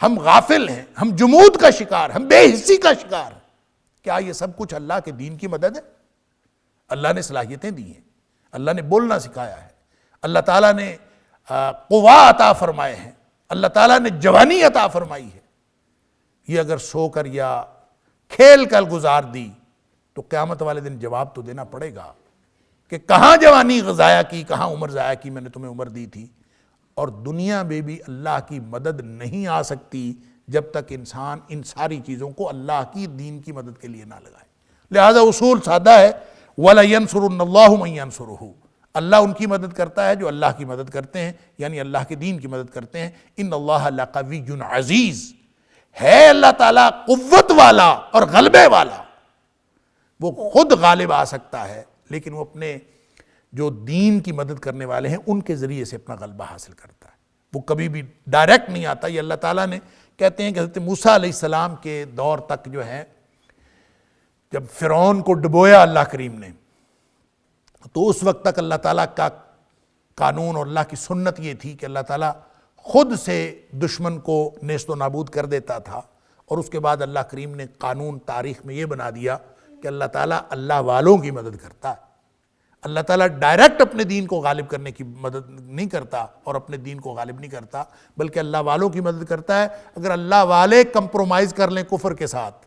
S2: ہم غافل ہیں، ہم جمود کا شکار، ہم بے حسی کا شکار۔ کیا یہ سب کچھ اللہ کے دین کی مدد ہے؟ اللہ نے صلاحیتیں دی ہیں، اللہ نے بولنا سکھایا ہے، اللہ تعالیٰ نے قوا عطا فرمائے ہیں، اللہ تعالیٰ نے جوانی عطا فرمائی ہے۔ یہ اگر سو کر یا کھیل کر گزار دی تو قیامت والے دن جواب تو دینا پڑے گا کہ کہاں جوانی ضائع کی، کہاں عمر ضائع کی، میں نے تمہیں عمر دی تھی۔ اور دنیا میں بھی اللہ کی مدد نہیں آ سکتی جب تک انسان ان ساری چیزوں کو اللہ کی دین کی مدد کے لیے نہ لگائے۔ لہذا اصول سادہ ہے، وَلَيَنْصُرُنَّ اللَّهُ مَن يَنْصُرُهُ، اللہ ان کی مدد کرتا ہے جو اللہ کی مدد کرتے ہیں، یعنی اللہ کے دین کی مدد کرتے ہیں۔ إِنَّ اللَّهَ لَقَوِيٌّ عَزِيزٌ، ہے اللہ تعالیٰ قوت والا اور غلبے والا، وہ خود غالب آ سکتا ہے لیکن وہ اپنے جو دین کی مدد کرنے والے ہیں ان کے ذریعے سے اپنا غلبہ حاصل کرتا ہے، وہ کبھی بھی ڈائریکٹ نہیں آتا۔ یہ اللہ تعالیٰ نے کہتے ہیں کہ حضرت موسیٰ علیہ السلام کے دور تک جو ہے جب فرعون کو ڈبویا اللہ کریم نے تو اس وقت تک اللہ تعالیٰ کا قانون اور اللہ کی سنت یہ تھی کہ اللہ تعالیٰ خود سے دشمن کو نیست و نابود کر دیتا تھا، اور اس کے بعد اللہ کریم نے قانون تاریخ میں یہ بنا دیا کہ اللہ تعالیٰ اللہ والوں کی مدد کرتا ہے۔ اللہ تعالیٰ ڈائریکٹ اپنے دین کو غالب کرنے کی مدد نہیں کرتا اور اپنے دین کو غالب نہیں کرتا، بلکہ اللہ والوں کی مدد کرتا ہے۔ اگر اللہ والے کمپرومائز کر لیں کفر کے ساتھ،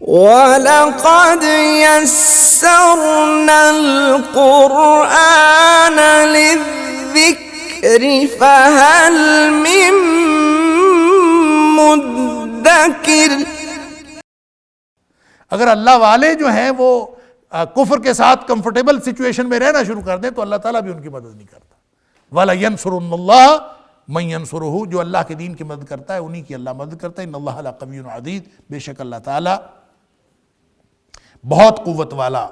S1: وَلَقَدْ يَسَّرْنَا الْقُرْآنَ لِلذِّكْرِ فَهَلْ مِن مُدَّكِرٍ،
S2: اگر اللہ والے جو ہیں وہ کفر کے ساتھ کمفرٹیبل سچویشن میں رہنا شروع کر دیں تو اللہ تعالیٰ بھی ان کی مدد نہیں کرتا۔ وَلَيَنْصُرُنَّ اللَّهَ مَن يَنْصُرُهُ، جو اللہ کے دین کی مدد کرتا ہے انہی کی اللہ مدد کرتا ہے۔ إِنَّ اللَّهَ لَقَوِيٌّ عَزِيزٌ، بے شک اللہ تعالیٰ بہت قوت والا،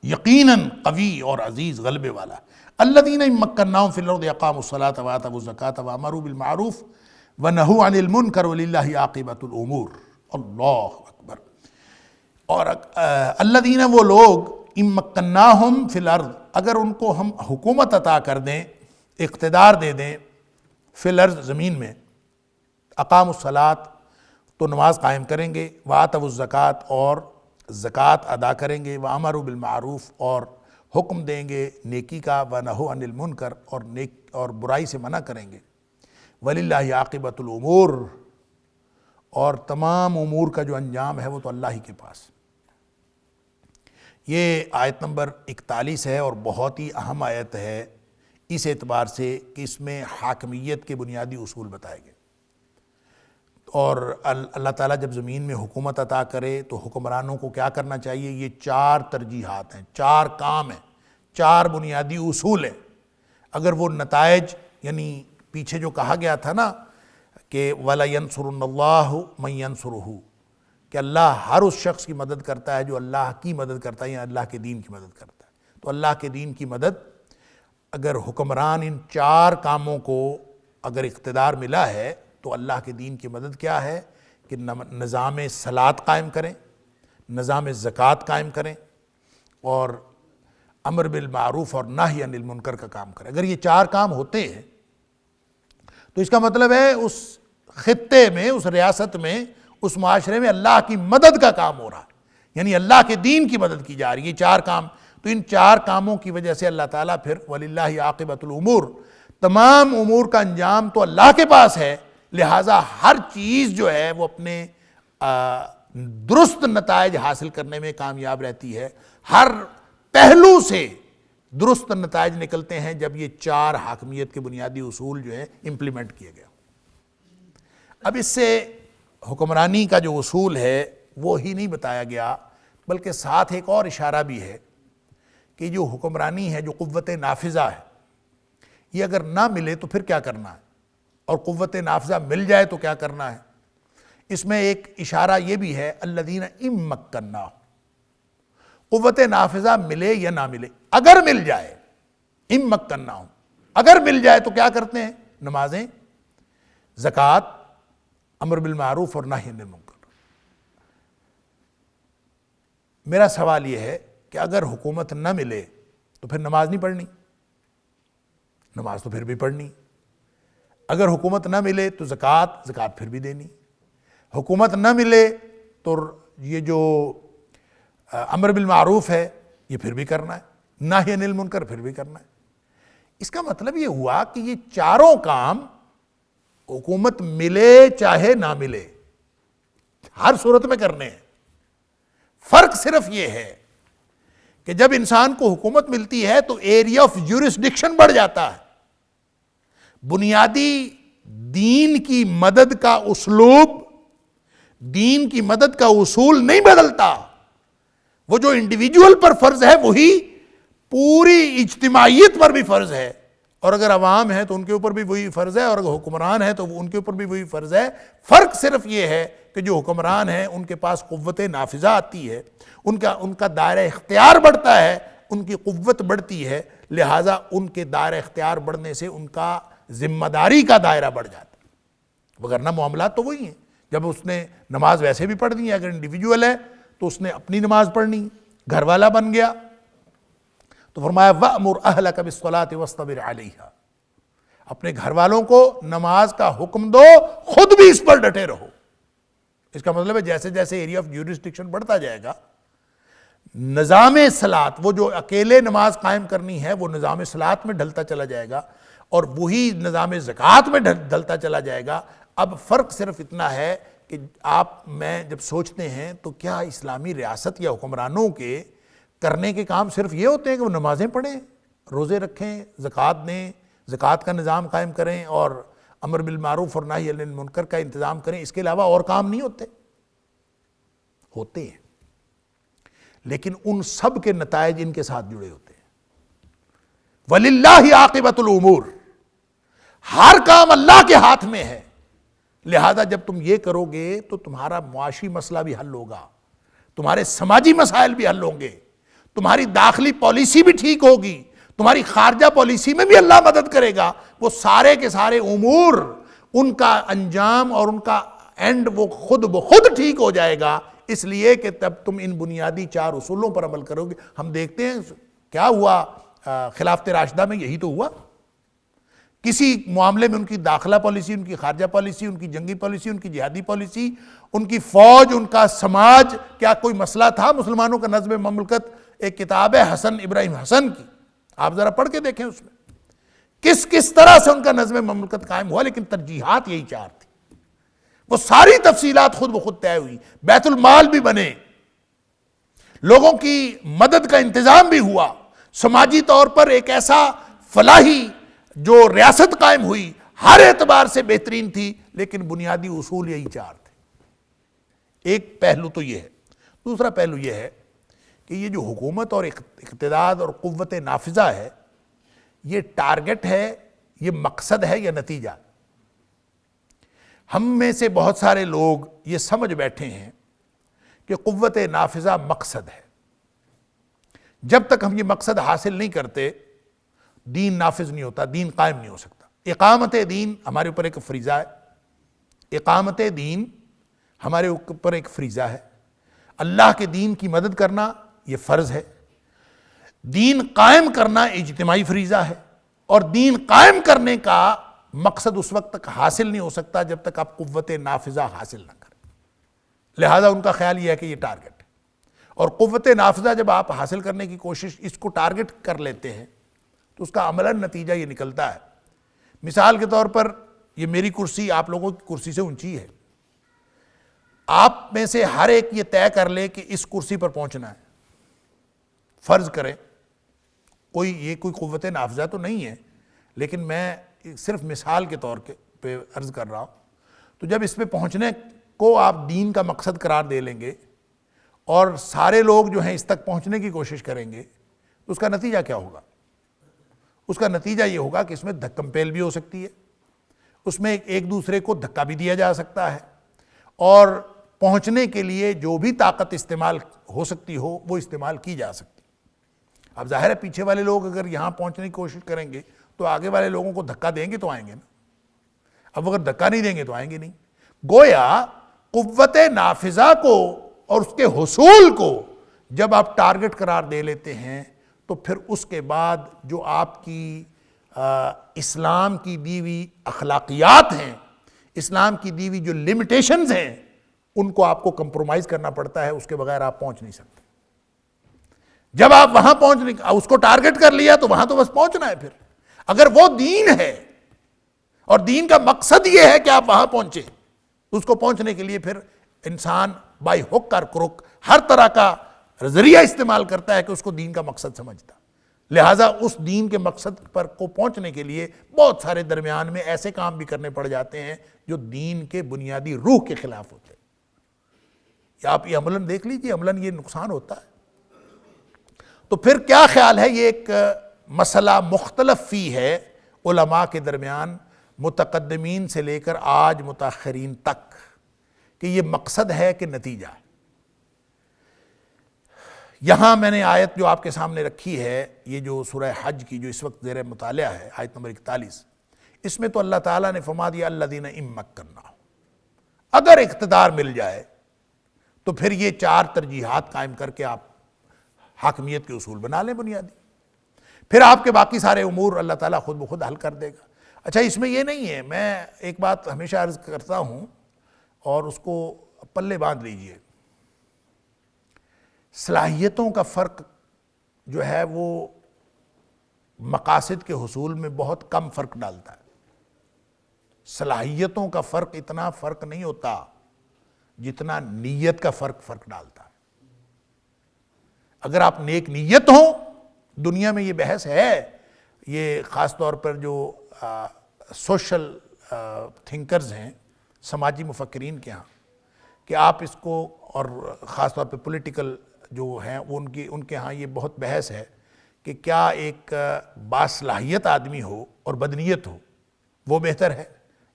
S2: یقیناً قوی اور عزیز غلبے والا۔ الَّذِينَ إِن مَّكَّنَّاهُمْ فِي الْأَرْضِ أَقَامُوا الصَّلَاةَ وَآتَوُا الزَّكَاةَ وَأَمَرُوا بِالْمَعْرُوفِ وَنَهَوْا عَنِ الْمُنكَرِ وَلِلَّهِ عَاقِبَةُ الْأُمُورِ۔ اللہ اکبر۔ اور الذین، وہ لوگ، ان مکناہم فی الارض، اگر ان کو ہم حکومت عطا کر دیں، اقتدار دے دیں، فی الارض، زمین میں، اقاموا الصلاۃ، تو نماز قائم کریں گے، وآتوا الزکوٰۃ، اور زکوٰۃ ادا کریں گے، وامروا بالمعروف، اور حکم دیں گے نیکی کا، ونہوا عن المنکر، اور برائی سے منع کریں گے، وللہ عاقبۃ الامور، اور تمام امور کا جو انجام ہے وہ تو اللہ ہی کے پاس۔ یہ آیت نمبر 41 ہے اور بہت ہی اہم آیت ہے اس اعتبار سے کہ اس میں حاکمیت کے بنیادی اصول بتائے گئے، اور اللہ تعالیٰ جب زمین میں حکومت عطا کرے تو حکمرانوں کو کیا کرنا چاہیے۔ یہ 4 ترجیحات ہیں، 4 کام ہیں، 4 بنیادی اصول ہیں۔ اگر وہ نتائج، یعنی پیچھے جو کہا گیا تھا نا کہ وَلَيَنْصُرُنَّ اللَّهُ مَن يَنْصُرُهُ، کہ اللہ ہر اس شخص کی مدد کرتا ہے جو اللہ کی مدد کرتا ہے یا اللہ کے دین کی مدد کرتا ہے۔ تو اللہ کے دین کی مدد، اگر حکمران ان 4 کاموں کو اگر اقتدار ملا ہے تو اللہ کے دین کی مدد کیا ہے کہ نظام صلاۃ قائم کریں، نظام زکوٰۃ قائم کریں، اور امر بالمعروف اور نہی عن المنکر کا کام کریں۔ اگر یہ 4 کام ہوتے ہیں تو اس کا مطلب ہے اس خطے میں، اس ریاست میں، اس معاشرے میں اللہ کی مدد کا کام ہو رہا ہے، یعنی اللہ کے دین کی مدد کی جا رہی ہے۔ یہ 4 کام، تو ان 4 کاموں کی وجہ سے اللہ تعالیٰ پھر وَلِلَّهِ عَاقِبَةُ الْأُمُورِ، تمام امور کا انجام تو اللہ کے پاس ہے، لہٰذا ہر چیز جو ہے وہ اپنے درست نتائج حاصل کرنے میں کامیاب رہتی ہے۔ ہر پہلو سے درست نتائج نکلتے ہیں جب یہ 4 حاکمیت کے بنیادی اصول جو ہے امپلیمنٹ کیے گئے۔ اب اس سے حکمرانی کا جو اصول ہے وہ ہی نہیں بتایا گیا، بلکہ ساتھ ایک اور اشارہ بھی ہے کہ جو حکمرانی ہے، جو قوت نافذہ ہے، یہ اگر نہ ملے تو پھر کیا کرنا ہے، اور قوت نافذہ مل جائے تو کیا کرنا ہے۔ اس میں ایک اشارہ یہ بھی ہے الذین ان مکناہم، قوت نافذہ ملے یا نہ ملے، اگر مل جائے، ان مکناہم، اگر مل جائے تو کیا کرتے ہیں؟ نمازیں، زکوٰۃ، امر بالمعروف اور نہی عن المنکر۔ میرا سوال یہ ہے کہ اگر حکومت نہ ملے تو پھر نماز نہیں پڑھنی؟ نماز تو پھر بھی پڑھنی۔ اگر حکومت نہ ملے تو زکوٰۃ پھر بھی دینی۔ حکومت نہ ملے تو یہ جو امر بالمعروف ہے یہ پھر بھی کرنا ہے، نہی عن المنکر پھر بھی کرنا ہے۔ اس کا مطلب یہ ہوا کہ یہ چاروں کام حکومت ملے چاہے نہ ملے ہر صورت میں کرنے ہیں۔ فرق صرف یہ ہے کہ جب انسان کو حکومت ملتی ہے تو ایریا آف جورسڈکشن بڑھ جاتا ہے، بنیادی دین کی مدد کا اسلوب، دین کی مدد کا اصول نہیں بدلتا۔ وہ جو انڈیویجول پر فرض ہے وہی پوری اجتماعیت پر بھی فرض ہے، اور اگر عوام ہے تو ان کے اوپر بھی وہی فرض ہے، اور اگر حکمران ہے تو ان کے اوپر بھی وہی فرض ہے۔ فرق صرف یہ ہے کہ جو حکمران ہیں ان کے پاس قوت نافذہ آتی ہے، ان کا دائرہ اختیار بڑھتا ہے، ان کی قوت بڑھتی ہے، لہٰذا ان کے دائرہ اختیار بڑھنے سے ان کا ذمہ داری کا دائرہ بڑھ جاتا ہے۔ وگرنہ معاملات تو وہی ہیں۔ جب اس نے نماز ویسے بھی پڑھ دی ہے، اگر انڈیویجول ہے تو اس نے اپنی نماز پڑھنی، گھر والا بن گیا تو فرمایا وَأْمُرْ أَهْلَكَ بِالصَّلَاةِ وَاصْطَبِرْ عَلَيْهَا، اپنے گھر والوں کو نماز کا حکم دو، خود بھی اس پر ڈٹے رہو۔ اس کا مطلب ہے جیسے جیسے ایریا آف جورسڈکشن بڑھتا جائے گا، نظام صلاۃ، وہ جو اکیلے نماز قائم کرنی ہے وہ نظام صلاۃ میں ڈھلتا چلا جائے گا، اور وہی نظام زکوٰۃ میں ڈھلتا چلا جائے گا۔ اب فرق صرف اتنا ہے کہ آپ میں جب سوچتے ہیں تو کیا اسلامی ریاست یا حکمرانوں کے کرنے کے کام صرف یہ ہوتے ہیں کہ وہ نمازیں پڑھیں، روزے رکھیں، زکوٰۃ دیں، زکوٰۃ کا نظام قائم کریں، اور امر بالمعروف اور نہی عن المنکر کا انتظام کریں، اس کے علاوہ اور کام نہیں ہوتے؟ ہوتے ہیں، لیکن ان سب کے نتائج ان کے ساتھ جڑے ہوتے ہیں۔ وَلِلَّهِ عَاقِبَةُ الْأُمُورِ، ہر کام اللہ کے ہاتھ میں ہے، لہذا جب تم یہ کرو گے تو تمہارا معاشی مسئلہ بھی حل ہوگا، تمہارے سماجی مسائل بھی حل ہوں گے، تمہاری داخلی پالیسی بھی ٹھیک ہوگی، تمہاری خارجہ پالیسی میں بھی اللہ مدد کرے گا۔ وہ سارے کے سارے امور، ان کا انجام اور ان کا اینڈ وہ خود بخود ٹھیک ہو جائے گا، اس لیے کہ تب تم ان بنیادی چار اصولوں پر عمل کرو گے۔ ہم دیکھتے ہیں کیا ہوا خلافت راشدہ میں، یہی تو ہوا۔ کسی معاملے میں ان کی داخلہ پالیسی، ان کی خارجہ پالیسی، ان کی جنگی پالیسی، ان کی جہادی پالیسی، ان کی فوج، ان کا سماج، کیا کوئی مسئلہ تھا مسلمانوں کا نظم مملکت؟ ایک کتاب ہے حسن ابراہیم حسن کی، آپ ذرا پڑھ کے دیکھیں اس میں کس طرح سے ان کا نظم مملکت قائم ہوا، لیکن ترجیحات یہی چار تھی۔ وہ ساری تفصیلات خود بخود طے ہوئی، بیت المال بھی بنے، لوگوں کی مدد کا انتظام بھی ہوا، سماجی طور پر ایک ایسا فلاحی جو ریاست قائم ہوئی، ہر اعتبار سے بہترین تھی، لیکن بنیادی اصول یہی چار تھے۔ ایک پہلو تو یہ ہے۔ دوسرا پہلو یہ ہے کہ یہ جو حکومت اور اقتدار اور قوت نافذہ ہے، یہ ٹارگٹ ہے، یہ مقصد ہے یا نتیجہ؟ ہم میں سے بہت سارے لوگ یہ سمجھ بیٹھے ہیں کہ قوت نافذہ مقصد ہے، جب تک ہم یہ مقصد حاصل نہیں کرتے دین نافذ نہیں ہوتا، دین قائم نہیں ہو سکتا۔ اقامت دین ہمارے اوپر ایک فریضہ ہے، اقامت دین ہمارے اوپر ایک فریضہ ہے، اللہ کے دین کی مدد کرنا یہ فرض ہے، دین قائم کرنا اجتماعی فریضہ ہے، اور دین قائم کرنے کا مقصد اس وقت تک حاصل نہیں ہو سکتا جب تک آپ قوت نافذہ حاصل نہ کریں۔ لہذا ان کا خیال یہ ہے کہ یہ ٹارگٹ ہے، اور قوت نافذہ جب آپ حاصل کرنے کی کوشش اس کو ٹارگٹ کر لیتے ہیں تو اس کا عملاً نتیجہ یہ نکلتا ہے۔ مثال کے طور پر یہ میری کرسی آپ لوگوں کی کرسی سے اونچی ہے، آپ میں سے ہر ایک یہ طے کر لے کہ اس کرسی پر پہنچنا ہے، فرض کریں کوئی قوت نافذہ تو نہیں ہے، لیکن میں صرف مثال کے طور پہ عرض کر رہا ہوں، تو جب اس پہ پہنچنے کو آپ دین کا مقصد قرار دے لیں گے اور سارے لوگ جو ہیں اس تک پہنچنے کی کوشش کریں گے، اس کا نتیجہ کیا ہوگا؟ اس کا نتیجہ یہ ہوگا کہ اس میں دھکم پیل بھی ہو سکتی ہے، اس میں ایک دوسرے کو دھکا بھی دیا جا سکتا ہے، اور پہنچنے کے لیے جو بھی طاقت استعمال ہو سکتی ہو وہ استعمال کی جا سکتی۔ اب ظاہر ہے پیچھے والے لوگ اگر یہاں پہنچنے کی کوشش کریں گے تو آگے والے لوگوں کو دھکا دیں گے تو آئیں گے نا، اب اگر دھکا نہیں دیں گے تو آئیں گے نہیں۔ گویا قوت نافذہ کو اور اس کے حصول کو جب آپ ٹارگٹ قرار دے لیتے ہیں تو پھر اس کے بعد جو آپ کی اسلام کی دی ہوئی اخلاقیات ہیں، اسلام کی دی ہوئی جو لمیٹیشنز ہیں، ان کو آپ کو کمپرومائز کرنا پڑتا ہے، اس کے بغیر آپ پہنچ نہیں سکتے۔ جب آپ وہاں اس کو ٹارگٹ کر لیا تو وہاں تو بس پہنچنا ہے۔ پھر اگر وہ دین ہے اور دین کا مقصد یہ ہے کہ آپ وہاں پہنچیں، اس کو پہنچنے کے لیے پھر انسان بائی ہک اور کروک ہر طرح کا ذریعہ استعمال کرتا ہے کہ اس کو دین کا مقصد سمجھتا، لہٰذا اس دین کے مقصد پر کو پہنچنے کے لیے بہت سارے درمیان میں ایسے کام بھی کرنے پڑ جاتے ہیں جو دین کے بنیادی روح کے خلاف ہوتے ہیں۔ یا آپ یہ عملاً دیکھ لیجیے، عملاً یہ نقصان ہوتا ہے۔ تو پھر کیا خیال ہے؟ یہ ایک مسئلہ مختلف فی ہے علماء کے درمیان، متقدمین سے لے کر آج متاخرین تک، کہ یہ مقصد ہے کہ نتیجہ ہے۔ یہاں میں نے آیت جو آپ کے سامنے رکھی ہے، یہ جو سورہ حج کی جو اس وقت زیر مطالعہ ہے، آیت نمبر 41، اس میں تو اللہ تعالیٰ نے فرما دیا الذین ان مکناہم، اگر اقتدار مل جائے تو پھر یہ 4 ترجیحات قائم کر کے آپ حاکمیت کے اصول بنا لیں بنیادی، پھر آپ کے باقی سارے امور اللہ تعالیٰ خود بخود حل کر دے گا۔ اچھا، اس میں یہ نہیں ہے، میں ایک بات ہمیشہ عرض کرتا ہوں اور اس کو پلے باندھ لیجئے، صلاحیتوں کا فرق جو ہے وہ مقاصد کے حصول میں بہت کم فرق ڈالتا ہے۔ صلاحیتوں کا فرق اتنا فرق نہیں ہوتا جتنا نیت کا فرق ڈالتا ہے۔ اگر آپ نیک نیت ہوں، دنیا میں یہ بحث ہے، یہ خاص طور پر جو سوشل تھنکرز ہیں، سماجی مفکرین کے ہاں، کہ آپ اس کو، اور خاص طور پہ پولیٹیکل جو ہیں ان کے ہاں یہ بہت بحث ہے کہ کیا ایک باصلاحیت آدمی ہو اور بدنیت ہو وہ بہتر ہے،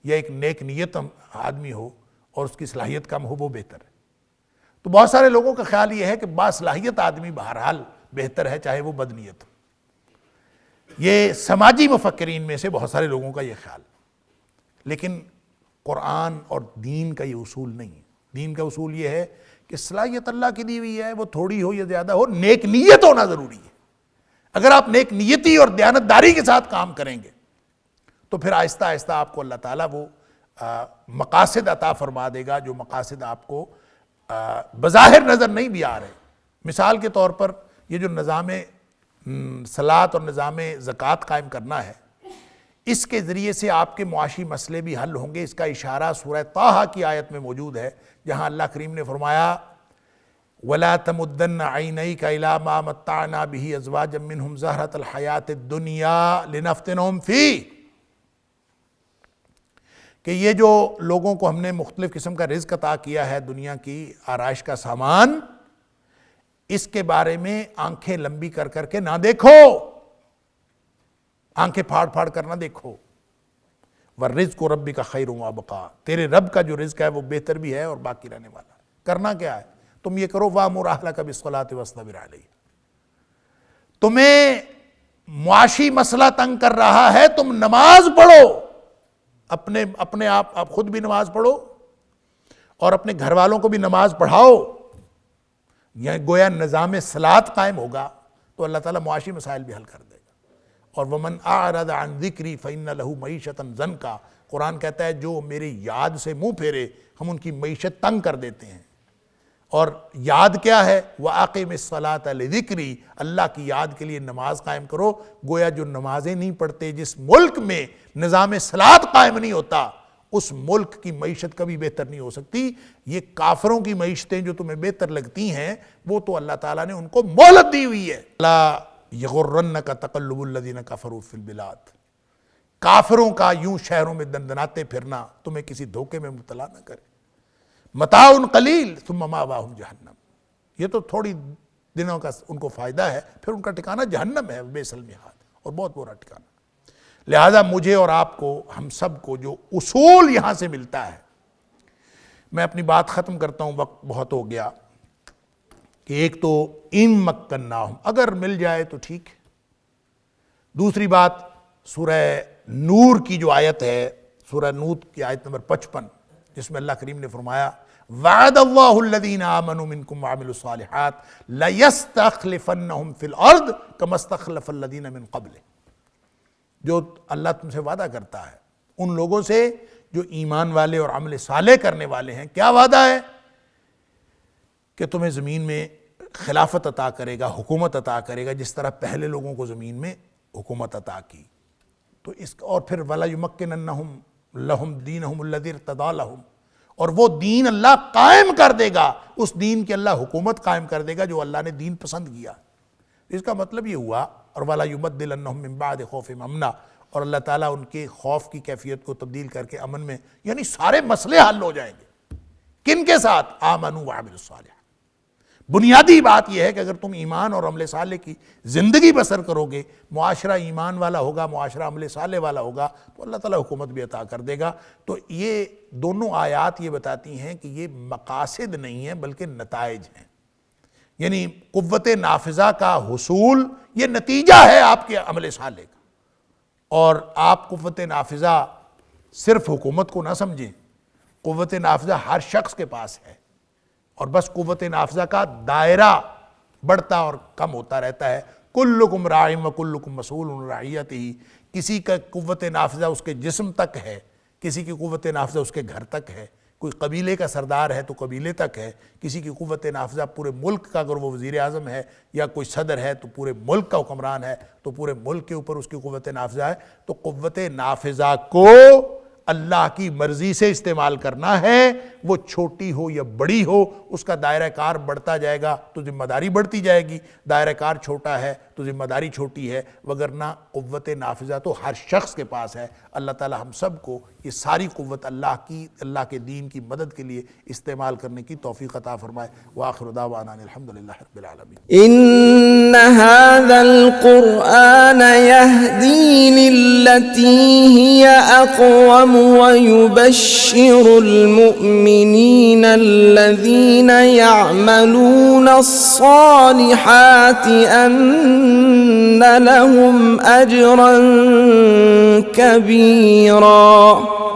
S2: یا ایک نیک نیت آدمی ہو اور اس کی صلاحیت کم ہو وہ بہتر ہے؟ تو بہت سارے لوگوں کا خیال یہ ہے کہ باصلاحیت آدمی بہرحال بہتر ہے چاہے وہ بدنیت ہو۔ یہ سماجی مفکرین میں سے بہت سارے لوگوں کا یہ خیال، لیکن قرآن اور دین کا یہ اصول نہیں ہے۔ دین کا اصول یہ ہے کہ صلاحیت اللہ کی دی ہوئی ہے، وہ تھوڑی ہو یا زیادہ ہو، نیک نیت ہونا ضروری ہے۔ اگر آپ نیک نیتی اور دیانتداری کے ساتھ کام کریں گے تو پھر آہستہ آہستہ آپ کو اللہ تعالیٰ وہ مقاصد عطا فرما دے گا جو مقاصد آپ کو بظاہر نظر نہیں بھی آ رہے۔ مثال کے طور پر یہ جو نظام صلاۃ اور نظام زکوٰۃ قائم کرنا ہے، اس کے ذریعے سے آپ کے معاشی مسئلے بھی حل ہوں گے۔ اس کا اشارہ سورہ طٰہٰ کی آیت میں موجود ہے، جہاں اللہ کریم نے فرمایا وَلَا تَمُدَّنَّ عَيْنَيْكَ إِلَىٰ مَا مَتَّعْنَا بِهِ أَزْوَاجًا مِّنْهُمْ زَهْرَةَ الْحَيَاةِ الدُّنْيَا لِنَفْتِنَهُمْ فِيهِ، کہ یہ جو لوگوں کو ہم نے مختلف قسم کا رزق عطا کیا ہے، دنیا کی آرائش کا سامان، اس کے بارے میں آنکھیں لمبی کر کر کے نہ دیکھو، آنکھیں پھاڑ پھاڑ کر نہ دیکھو۔ وَالرِّزْقُ رَبِّكَ خَيْرٌ وَأَبْقَىٰ، تیرے رب کا جو رزق ہے وہ بہتر بھی ہے اور باقی رہنے والا ہے۔ کرنا کیا ہے؟ تم یہ کرو وَأْمُرْ أَهْلَكَ بِالصَّلَاةِ وَاصْطَبِرْ عَلَيْهَا، تمہیں معاشی مسئلہ تنگ کر رہا ہے، تم نماز پڑھو، اپنے آپ خود بھی نماز پڑھو اور اپنے گھر والوں کو بھی نماز پڑھاؤ۔ یہ گویا نظام صلاۃ قائم ہوگا تو اللہ تعالیٰ معاشی مسائل بھی حل کر دے گا۔ اور وَمَنْ أَعْرَضَ عَنْ ذِكْرِي فَإِنَّ لَهُ مَعِيشَةً ضَنْكًا، قرآن کہتا ہے جو میری یاد سے منہ پھیرے ہم ان کی معیشت تنگ کر دیتے ہیں۔ اور یاد کیا ہے؟ وَأَقِمِ الصَّلَاةَ لِذِكْرِي، اللہ کی یاد کے لیے نماز قائم کرو۔ گویا جو نمازیں نہیں پڑھتے، جس ملک میں نظام صلاۃ قائم نہیں ہوتا، اس ملک کی معیشت کبھی بہتر نہیں ہو سکتی۔ یہ کافروں کی معیشتیں جو تمہیں بہتر لگتی ہیں، وہ تو اللہ تعالیٰ نے ان کو مہلت دی ہوئی ہے۔ لا یغرنک تقلب الذین کفروا فی البلاد، کافروں کا یوں شہروں میں دندناتے پھرنا تمہیں کسی دھوکے میں مبتلا نہ کرے۔ متاع قلیل ثم مأواہم جہنم، یہ تو تھوڑی دنوں کا ان کو فائدہ ہے، پھر ان کا ٹھکانہ جہنم ہے، بئس المہاد، اور بہت برا ٹھکانہ۔ لہذا مجھے اور آپ کو، ہم سب کو جو اصول یہاں سے ملتا ہے، میں اپنی بات ختم کرتا ہوں، وقت بہت ہو گیا، کہ ایک تو ان مکناہم، اگر مل جائے تو ٹھیک ہے۔ دوسری بات سورہ نور کی جو آیت ہے، سورہ نور کی آیت نمبر 55، جس میں اللہ کریم نے فرمایا وعد اللہ الذین آمنوا منکم وعملوا الصالحات لیستخلفنہم فی الارض کما استخلف الذین من قبلہم، جو اللہ تم سے وعدہ کرتا ہے ان لوگوں سے جو ایمان والے اور عمل صالح کرنے والے ہیں، کیا وعدہ ہے؟ کہ تمہیں زمین میں خلافت عطا کرے گا، حکومت عطا کرے گا، جس طرح پہلے لوگوں کو زمین میں حکومت عطا کی۔ تو اس اور پھر وَلَا يُمَكِّنَنَّهُمْ لَهُمْ دِينَهُمُ الَّذِي ارْتَضَىٰ لَهُمْ، اور وہ دین اللہ قائم کر دے گا، اس دین کی اللہ حکومت قائم کر دے گا جو اللہ نے دین پسند کیا۔ اس کا مطلب یہ ہوا، اور وَلَا يُبَدِّلَنَّهُمْ مِن بَعْدِ خَوْفِهِمْ أَمْنًا، اور اللہ تعالیٰ ان کے خوف کی کیفیت کو تبدیل کر کے امن میں، یعنی سارے مسئلے حل ہو جائیں گے۔ کن کے ساتھ؟ آمنوا وعملوا الصالحات۔ بنیادی بات یہ ہے کہ اگر تم ایمان اور عمل صالح کی زندگی بسر کرو گے، معاشرہ ایمان والا ہوگا، معاشرہ عمل صالح والا ہوگا، تو اللہ تعالیٰ حکومت بھی عطا کر دے گا۔ تو یہ دونوں آیات یہ بتاتی ہیں کہ یہ مقاصد نہیں ہیں بلکہ نتائج ہیں، یعنی قوت نافذہ کا حصول یہ نتیجہ ہے آپ کے عمل صالح کا۔ اور آپ قوت نافذہ صرف حکومت کو نہ سمجھیں، قوت نافذہ ہر شخص کے پاس ہے، اور بس قوت نافذہ کا دائرہ بڑھتا اور کم ہوتا رہتا ہے۔ کلکم راع و کلکم مسئول عن رعیتہ، کسی کا قوت نافذہ اس کے جسم تک ہے، کسی کی قوت نافذہ اس کے گھر تک ہے، کوئی قبیلے کا سردار ہے تو قبیلے تک ہے، کسی کی قوت نافذہ پورے ملک کا، اگر وہ وزیر اعظم ہے یا کوئی صدر ہے تو پورے ملک کا حکمران ہے، تو پورے ملک کے اوپر اس کی قوت نافذہ ہے۔ تو قوت نافذہ کو اللہ کی مرضی سے استعمال کرنا ہے، وہ چھوٹی ہو یا بڑی ہو، اس کا دائرہ کار بڑھتا جائے گا تو ذمہ داری بڑھتی جائے گی، دائرہ کار چھوٹا ہے تو ذمہ داری چھوٹی ہے، وگرنہ قوت نافذہ تو ہر شخص کے پاس ہے۔ اللہ تعالی ہم سب کو یہ ساری قوت اللہ کے دین کی مدد کے لیے استعمال کرنے کی توفیق عطا فرمائے۔ وآخر دعوانا الحمدللہ رب العالمین۔
S1: إن هذا القرآن يهدي للتي هي أقوم ويبشر المؤمنين الذين يعملون الصالحات أن لهم أجرا كبيرا۔